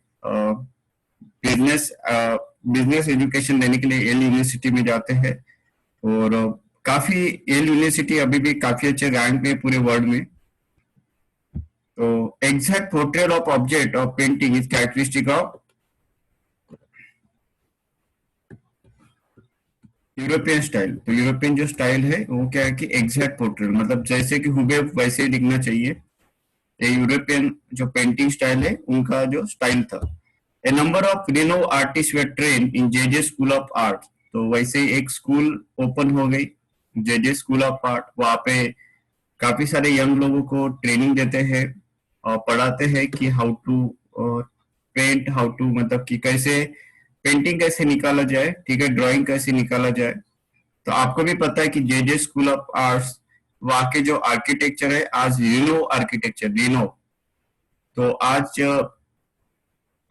बिजनेस एजुकेशन लेने के लिए येल यूनिवर्सिटी में जाते हैं। और काफी येल यूनिवर्सिटी अभी भी काफी अच्छे रैंक में पूरे वर्ल्ड में। तो exact portrait of object of painting is characteristic of European style. तो यूरोपियन जो स्टाइल है वो क्या है कि एग्जैक्ट पोर्ट्रेट, मतलब जैसे कि हुबेहूब वैसे ही दिखना चाहिए। ये यूरोपियन जो पेंटिंग स्टाइल है उनका जो स्टाइल था। A number of renowned artist were train in JJ school of art. तो वैसे ही एक स्कूल ओपन हो गई, जेजे स्कूल ऑफ आर्ट। वहां पे काफी सारे यंग लोगों को ट्रेनिंग देते हैं और पढ़ाते हैं कि how to paint, how to मतलब कि कैसे पेंटिंग कैसे निकाला जाए, ठीक है, ड्राइंग कैसे निकाला जाए। तो आपको भी पता है कि जेजे स्कूल ऑफ आर्ट्स वहाँ के जो आर्किटेक्चर है आज रिनो आर्किटेक्चर, रिनो। तो आज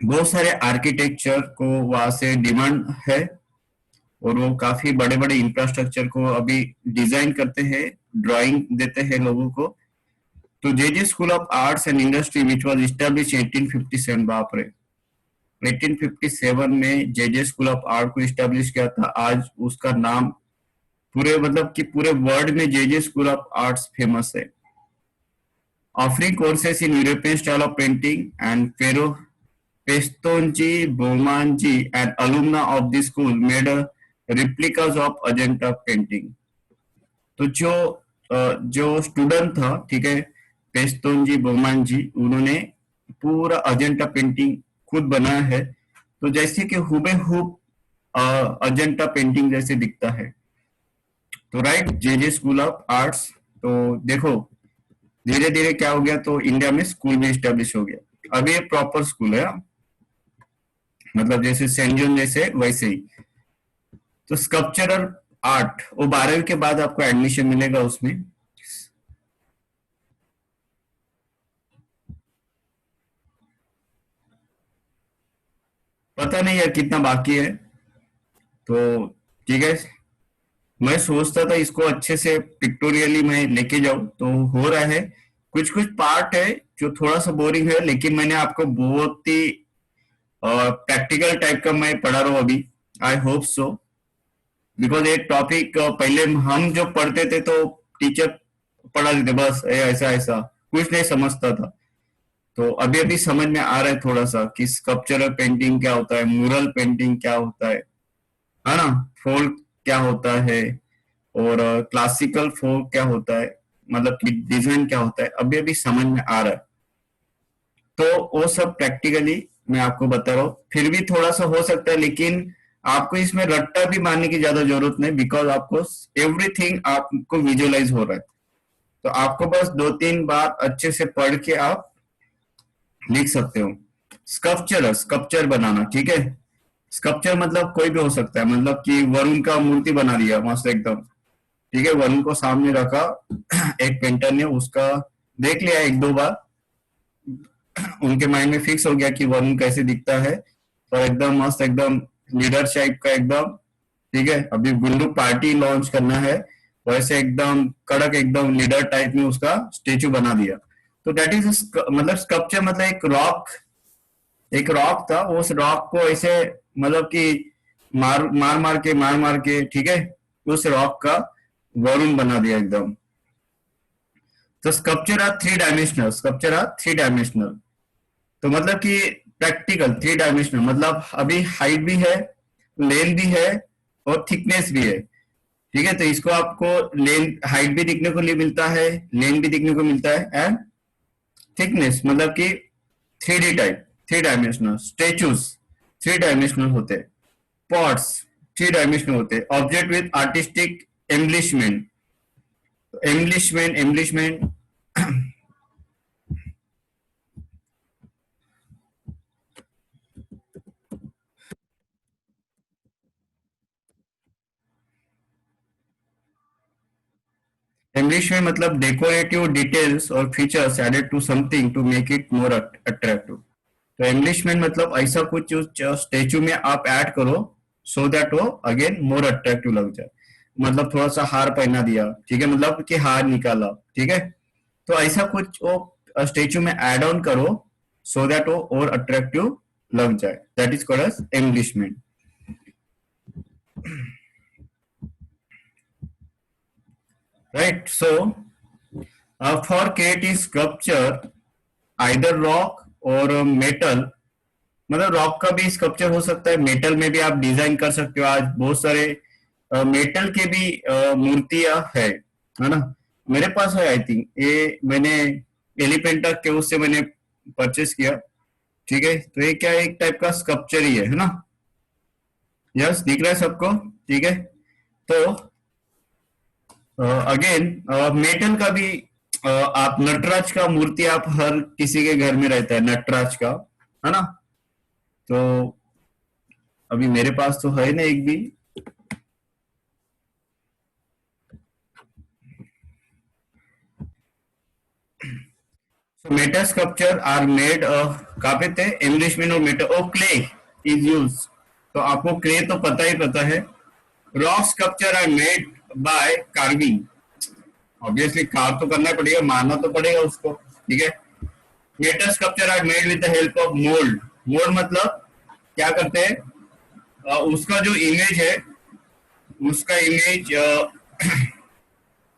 बहुत सारे आर्किटेक्चर को वहां से डिमांड है और वो काफी बड़े बड़े इंफ्रास्ट्रक्चर को अभी डिजाइन करते हैं, ड्राइंग देते हैं लोगों को। तो JJ school of arts and industry which was establish 1857, बाप रे, 1857 में जेजे स्कूल ऑफ आर्ट को एस्टैब्लिश किया था। आज उसका नाम पूरे मतलब कि पूरे वर्ल्ड में JJ school of arts famous है। Offering courses in European style of painting and Phero Pestonji, Bomanji and alumna of the school made replicas of Ajanta painting. तो जो स्टूडेंट था, ठीक है, पेस्तोंजी, बोमांजी, उन्होंने पूरा अजंता पेंटिंग खुद बनाया है। तो जैसे कि हुबेहूब अजंता पेंटिंग जैसे दिखता है। तो right, JJ school of arts. तो देखो धीरे धीरे क्या हो गया, तो इंडिया में स्कूल भी स्टैब्लिश हो गया। अभी ये प्रॉपर स्कूल है, मतलब जैसे सेंट जॉन जैसे वैसे ही। तो स्कल्पचरल आर्ट वो 12वीं के बाद आपको एडमिशन मिलेगा उसमें। पता नहीं यार कितना बाकी है। तो ठीक है, मैं सोचता था इसको अच्छे से पिक्टोरियली मैं लेके जाऊं, तो हो रहा है। कुछ कुछ पार्ट है जो थोड़ा सा बोरिंग है, लेकिन मैंने आपको बहुत ही प्रैक्टिकल टाइप का मैं पढ़ा रहा हूं अभी। आई होप सो, बिकॉज एक टॉपिक पहले हम जो पढ़ते थे तो टीचर पढ़ा देते बस ऐसा ऐसा, कुछ नहीं समझता था। तो अभी अभी समझ में आ रहा है थोड़ा सा कि स्कल्पचरल पेंटिंग क्या होता है, म्यूरल पेंटिंग क्या होता है ना, फोल्क क्या होता है, और क्लासिकल फोल्क क्या होता है, मतलब कि डिजाइन क्या होता है, अभी अभी समझ में आ रहा है। तो वो सब प्रैक्टिकली मैं आपको बता रहा हूँ। फिर भी थोड़ा सा हो सकता है, लेकिन आपको इसमें रट्टा भी मारने की ज्यादा जरूरत नहीं, बिकॉज आपको एवरीथिंग आपको विजुअलाइज हो रहा है। तो आपको बस 2-3 बार अच्छे से पढ़ के आप लिख सकते हो। स्कल्पचर बनाना, ठीक है। स्कल्पचर मतलब कोई भी हो सकता है, मतलब कि वरुण का मूर्ति बना लिया मस्त एकदम, ठीक है, वरुण को सामने रखा, एक पेंटर ने उसका देख लिया 1-2 बार, उनके माइंड में फिक्स हो गया कि वरुण कैसे दिखता है, तो एकदम मस्त एकदम लीडर टाइप का एकदम, ठीक है। अभी गुल्लू पार्टी लॉन्च करना है, वैसे एकदम कड़क एकदम लीडर टाइप में उसका स्टेचू बना दिया। तो दैट इज मतलब स्कल्पचर मतलब एक रॉक था, उस रॉक को ऐसे मतलब कि मार मार के ठीक है उस रॉक का वॉल्यूम बना दिया एकदम। तो स्कल्पचर आर थ्री डायमेंशनल। तो मतलब कि प्रैक्टिकल 3 डायमेंशनल मतलब अभी हाइट भी है, लेंथ भी है और थिकनेस भी है, ठीक है। तो इसको आपको लेंथ हाइट भी दिखने को लिए मिलता है, लेंथ भी दिखने को मिलता है एंड थिकनेस मतलब कि 3D type 3 dimensional. Statues 3 dimensional होते, पॉट्स 3 डायमेंशनल होते, object with artistic embellishment. Embellishment मतलब डेकोरेटिव डिटेल्स और features added to something to make it more attractive. तो एम्बलिशमेंट मतलब ऐसा कुछ स्टेचू में आप ऐड करो सो दैट वो अगेन मोर अट्रैक्टिव लग जाए। मतलब थोड़ा सा हार पहना दिया, ठीक है, मतलब कि हार निकाला, ठीक है। तो ऐसा कुछ वो स्टेचू में ऐड ऑन करो सो दैट वो और अट्रैक्टिव लग जाए, that is called as embellishment. Right, so for creating sculpture either rock or metal, मतलब रॉक का भी स्कल्पचर हो सकता है, मेटल में भी आप डिजाइन कर सकते हो। आज बहुत सारे मेटल के भी मूर्तियां है ना। मेरे पास है आई थिंक, ये मैंने एलिपेंटा के उससे मैंने परचेस किया, ठीक है। तो ये क्या एक टाइप का स्कल्पचर ही है ना। यस, दिख रहा है सबको, ठीक है। तो अगेन मेटल का भी आप नटराज का मूर्ति आप हर किसी के घर में रहता है नटराज का, है ना। तो अभी मेरे पास तो है ना एक भी। मेटल स्कल्पचर आर मेड कहाँ पे थे, एम्बलिशमेंट और मेटल और क्ले इज यूज। तो आपको क्ले तो पता है। Rock sculpture are made by carving, obviously carve तो करना पड़ेगा, मारना तो पड़ेगा उसको, ठीक है। Metal sculpture are made with the help of mould. Mould मतलब क्या करते हैं, उसका जो इमेज है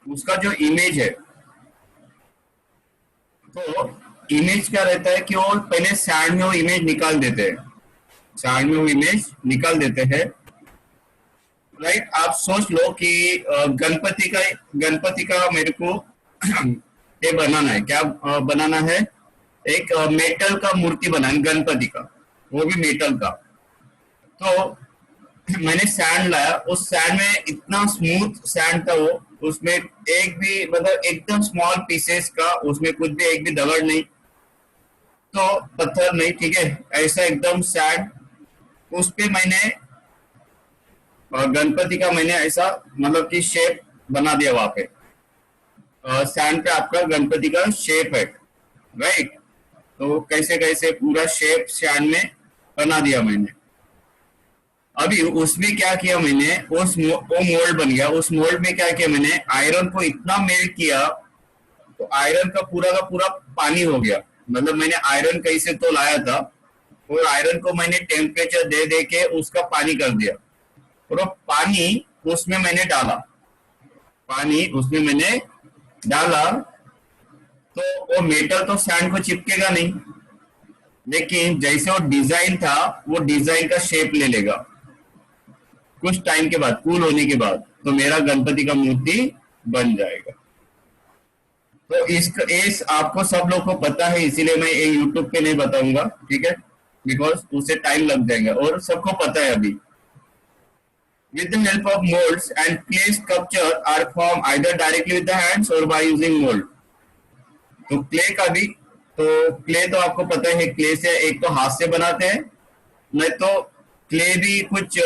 उसका जो इमेज है, तो इमेज क्या रहता है कि वो पहले सैंड में वो इमेज निकाल देते हैं, राइट। आप सोच लो कि गणपति का मेरे को ये बनाना है, क्या बनाना है, एक मेटल का मूर्ति बनाना गणपति का, वो भी मेटल का। तो मैंने सैंड लाया, उस सैंड में इतना स्मूथ सैंड था वो, उसमें एक भी मतलब एकदम स्मॉल पीसेस का, उसमें कुछ भी एक भी दगड़ नहीं, तो पत्थर नहीं, ठीक है, ऐसा एकदम सैंड। उस पे मैंने गणपति का मैंने ऐसा मतलब कि शेप बना दिया वहां पे। सैंड पे आपका गणपति का शेप है, राइट। तो कैसे कैसे पूरा शेप सैंड में बना दिया मैंने। अभी उसमें क्या किया मैंने, वो मोल्ड बन गया। उस मोल्ड में क्या किया मैंने, आयरन को इतना मेल्ट किया तो आयरन का पूरा पानी हो गया। मतलब मैंने आयरन कैसे तो लाया था, और आयरन को मैंने टेम्परेचर दे के उसका पानी कर दिया, और वो पानी उसमें मैंने डाला, तो वो मेटल तो सैंड को चिपकेगा नहीं, लेकिन जैसे वो डिजाइन था वो डिजाइन का शेप ले लेगा कुछ टाइम के बाद, कूल होने के बाद, तो मेरा गणपति का मूर्ति बन जाएगा। तो इस आपको सब लोग को पता है, इसीलिए मैं ये यूट्यूब पे नहीं बताऊंगा, ठीक है, बिकॉज उससे टाइम लग जाएगा और सबको पता है अभी। With the help of molds and clay sculpture are formed either directly with the hands or by using mold. तो क्ले का भी, तो क्ले तो आपको पता है, क्ले से एक तो हाथ से बनाते हैं, नहीं तो क्ले भी कुछ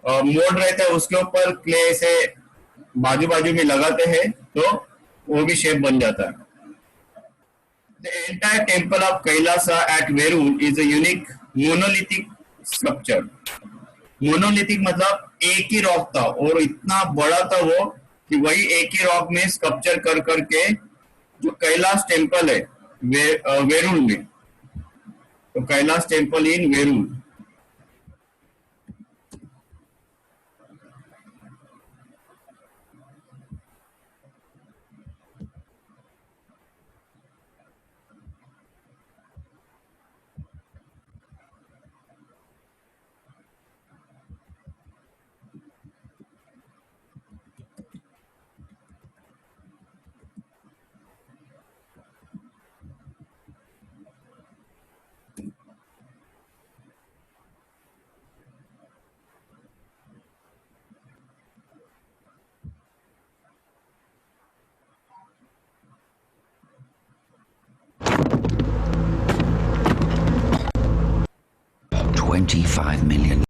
मोल्ड रहता है, उसके ऊपर क्ले से बाजू में लगाते हैं, तो वो भी शेप बन जाता है। The entire temple of Kailasa at Verun is a unique monolithic sculpture. Monolithic मतलब एक ही रॉक था और इतना बड़ा था वो, कि वही एक ही रॉक में स्कल्पचर कर करके जो कैलाश टेम्पल है वेरूल में, तो Kailash temple in Verul, $25 million.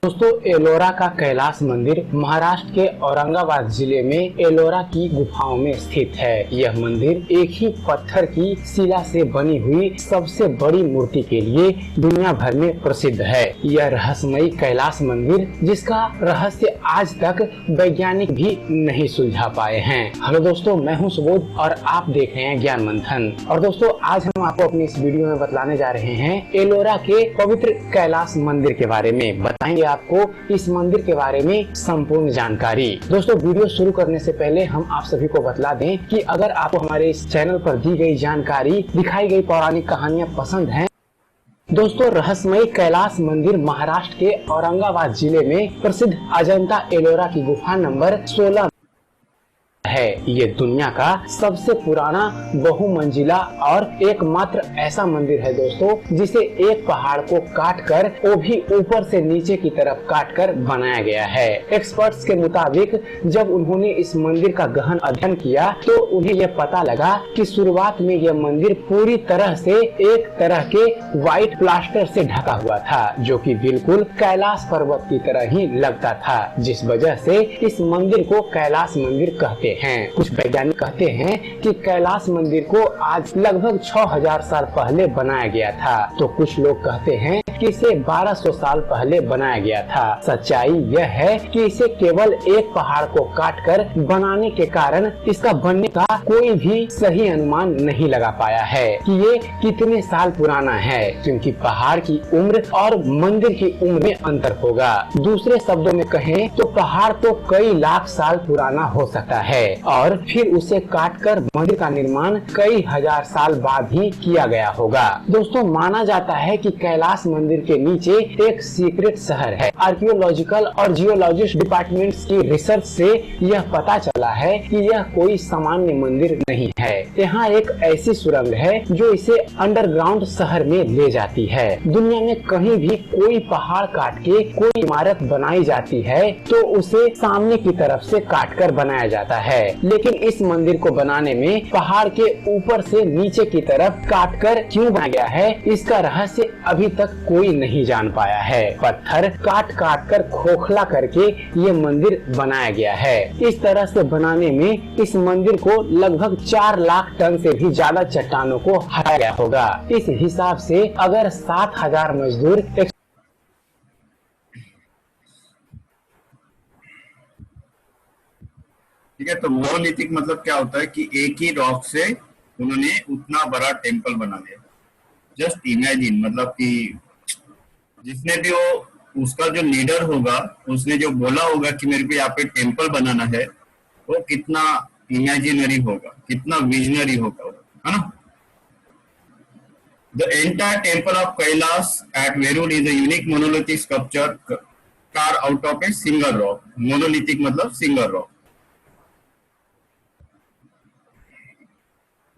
दोस्तों, एलोरा का कैलाश मंदिर महाराष्ट्र के औरंगाबाद जिले में एलोरा की गुफाओं में स्थित है। यह मंदिर एक ही पत्थर की शिला से बनी हुई सबसे बड़ी मूर्ति के लिए दुनिया भर में प्रसिद्ध है। यह रहस्यमयी कैलाश मंदिर जिसका रहस्य आज तक वैज्ञानिक भी नहीं सुलझा पाए हैं। हेलो दोस्तों, मैं हूं सुबोध और आप देख रहे हैं ज्ञान मंथन। और दोस्तों, आज हम आपको अपनी इस वीडियो में बतलाने जा रहे हैं एलोरा के पवित्र कैलाश मंदिर के बारे में। बताएंगे आपको इस मंदिर के बारे में संपूर्ण जानकारी। दोस्तों, वीडियो शुरू करने से पहले हम आप सभी को बतला दें कि अगर आपको हमारे इस चैनल पर दी गई जानकारी, दिखाई गई पौराणिक कहानियां पसंद हैं, दोस्तों रहस्यमयी कैलाश मंदिर महाराष्ट्र के औरंगाबाद जिले में प्रसिद्ध अजंता एलोरा की गुफा नंबर 16 है। ये दुनिया का सबसे पुराना बहुमंजिला और एकमात्र ऐसा मंदिर है दोस्तों जिसे एक पहाड़ को काटकर, वो भी ऊपर से नीचे की तरफ काटकर बनाया गया है। एक्सपर्ट्स के मुताबिक जब उन्होंने इस मंदिर का गहन अध्ययन किया तो उन्हें यह पता लगा कि शुरुआत में यह मंदिर पूरी तरह से एक तरह के व्हाइट प्लास्टर से ढका हुआ था, जो कि बिल्कुल कैलाश पर्वत की तरह ही लगता था, जिस वजह से इस मंदिर को कैलाश मंदिर कहते हैं। कुछ वैज्ञानिक कहते हैं कि कैलाश मंदिर को आज लगभग 6000 साल पहले बनाया गया था, तो कुछ लोग कहते हैं कि इसे 1200 साल पहले बनाया गया था। सच्चाई यह है कि इसे केवल एक पहाड़ को काटकर बनाने के कारण इसका बनने का कोई भी सही अनुमान नहीं लगा पाया है कि ये कितने साल पुराना है, क्योंकि पहाड़ की उम्र और मंदिर की उम्र में अंतर होगा। दूसरे शब्दों में कहें तो पहाड़ तो कई लाख साल पुराना हो सकता है और फिर उसे काटकर मंदिर का निर्माण कई हजार साल बाद ही किया गया होगा। दोस्तों, माना जाता है कि कैलाश मंदिर के नीचे एक सीक्रेट शहर है। आर्कियोलॉजिकल और जियोलॉजिस्ट डिपार्टमेंट्स की रिसर्च से यह पता चला है कि यह कोई सामान्य मंदिर नहीं है। यहाँ एक ऐसी सुरंग है जो इसे अंडरग्राउंड शहर में ले जाती है। दुनिया में कहीं भी कोई पहाड़ काट के कोई इमारत बनाई जाती है तो उसे सामने की तरफ से काटकर बनाया जाता है, लेकिन इस मंदिर को बनाने में पहाड़ के ऊपर से नीचे की तरफ काटकर क्यों बनाया गया है, इसका रहस्य अभी तक कोई नहीं जान पाया है। पत्थर काट काट कर खोखला करके ये मंदिर बनाया गया है। इस तरह से बनाने में इस मंदिर को लगभग 4 लाख टन से भी ज्यादा चट्टानों को हटाया गया होगा। इस हिसाब से अगर 7000 मजदूर ठीक है, तो मोनोलिथिक मतलब क्या होता है कि एक ही रॉक से उन्होंने उतना बड़ा टेम्पल बना दिया। जस्ट इमेजिन, मतलब कि जिसने भी वो उसका जो लीडर होगा उसने जो बोला होगा कि मेरे को यहाँ पे टेम्पल बनाना है, वो कितना इमेजिनरी होगा, कितना विजनरी होगा, है ना। The entire temple of Kailash at Verul is a unique monolithic sculpture carved out of a single rock. Monolithic मतलब single rock.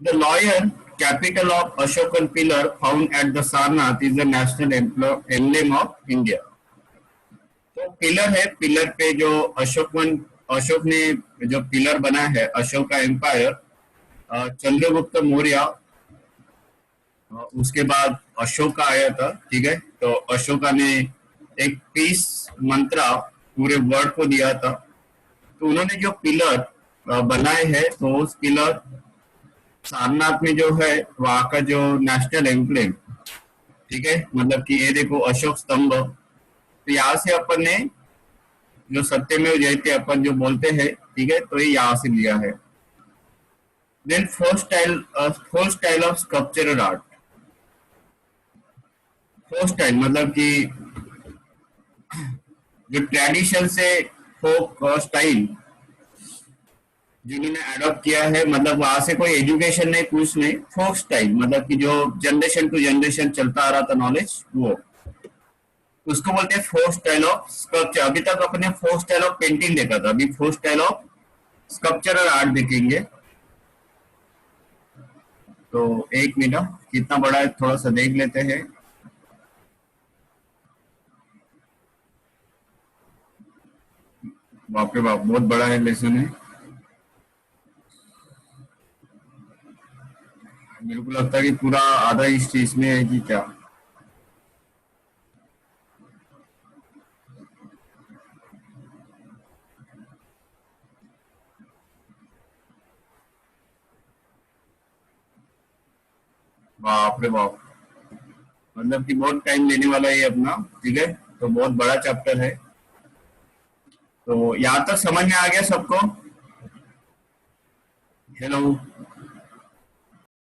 The lion capital of Ashokan pillar found at the Sarnath is the national emblem of India. तो pillar है, pillar पे जो अशोक ने जो pillar बना है, अशोक का एम्पायर, चंद्रगुप्त मौर्य, उसके बाद अशोका आया था, ठीक है। तो अशोका ने एक पीस मंत्र पूरे वर्ल्ड को दिया था। तो उन्होंने जो पिलर बनाए हैं, तो उस किला सारनाथ में जो है वहाँ का जो नेशनल एम्ब्लेम, ठीक है, मतलब कि ये देखो अशोक स्तंभ, तो यहाँ से अपन ने जो सत्यमेव जयते अपन जो बोलते हैं, ठीक है, तो ये यहाँ से लिया है। Then fourth style of sculptural art. Fourth style मतलब कि जो ट्रेडिशन से फोक स्टाइल जिन्होंने अडॉप्ट किया है, मतलब वहां से कोई एजुकेशन नहीं, कुछ नहीं, फोक स्टाइल मतलब कि जो जनरेशन टू जनरेशन चलता आ रहा था नॉलेज, वो उसको बोलते हैं फोक स्टाइल ऑफ स्कल्पचर। अभी तक अपने फोक स्टाइल ऑफ पेंटिंग देखा था, अभी folk style of sculptural art देखेंगे। तो एक मिनट कितना बड़ा है थोड़ा सा देख लेते हैं। बाप रे बाप, बहुत बड़ा है लेसन है। मेरे को लगता है कि पूरा आधा हिस्ट्री इसमें है कि क्या। बाप रे बाप, मतलब कि बहुत टाइम लेने वाला है अपना, ठीक है, तो बहुत बड़ा चैप्टर है। तो यहाँ तक समझ में आ गया सबको? हेलो।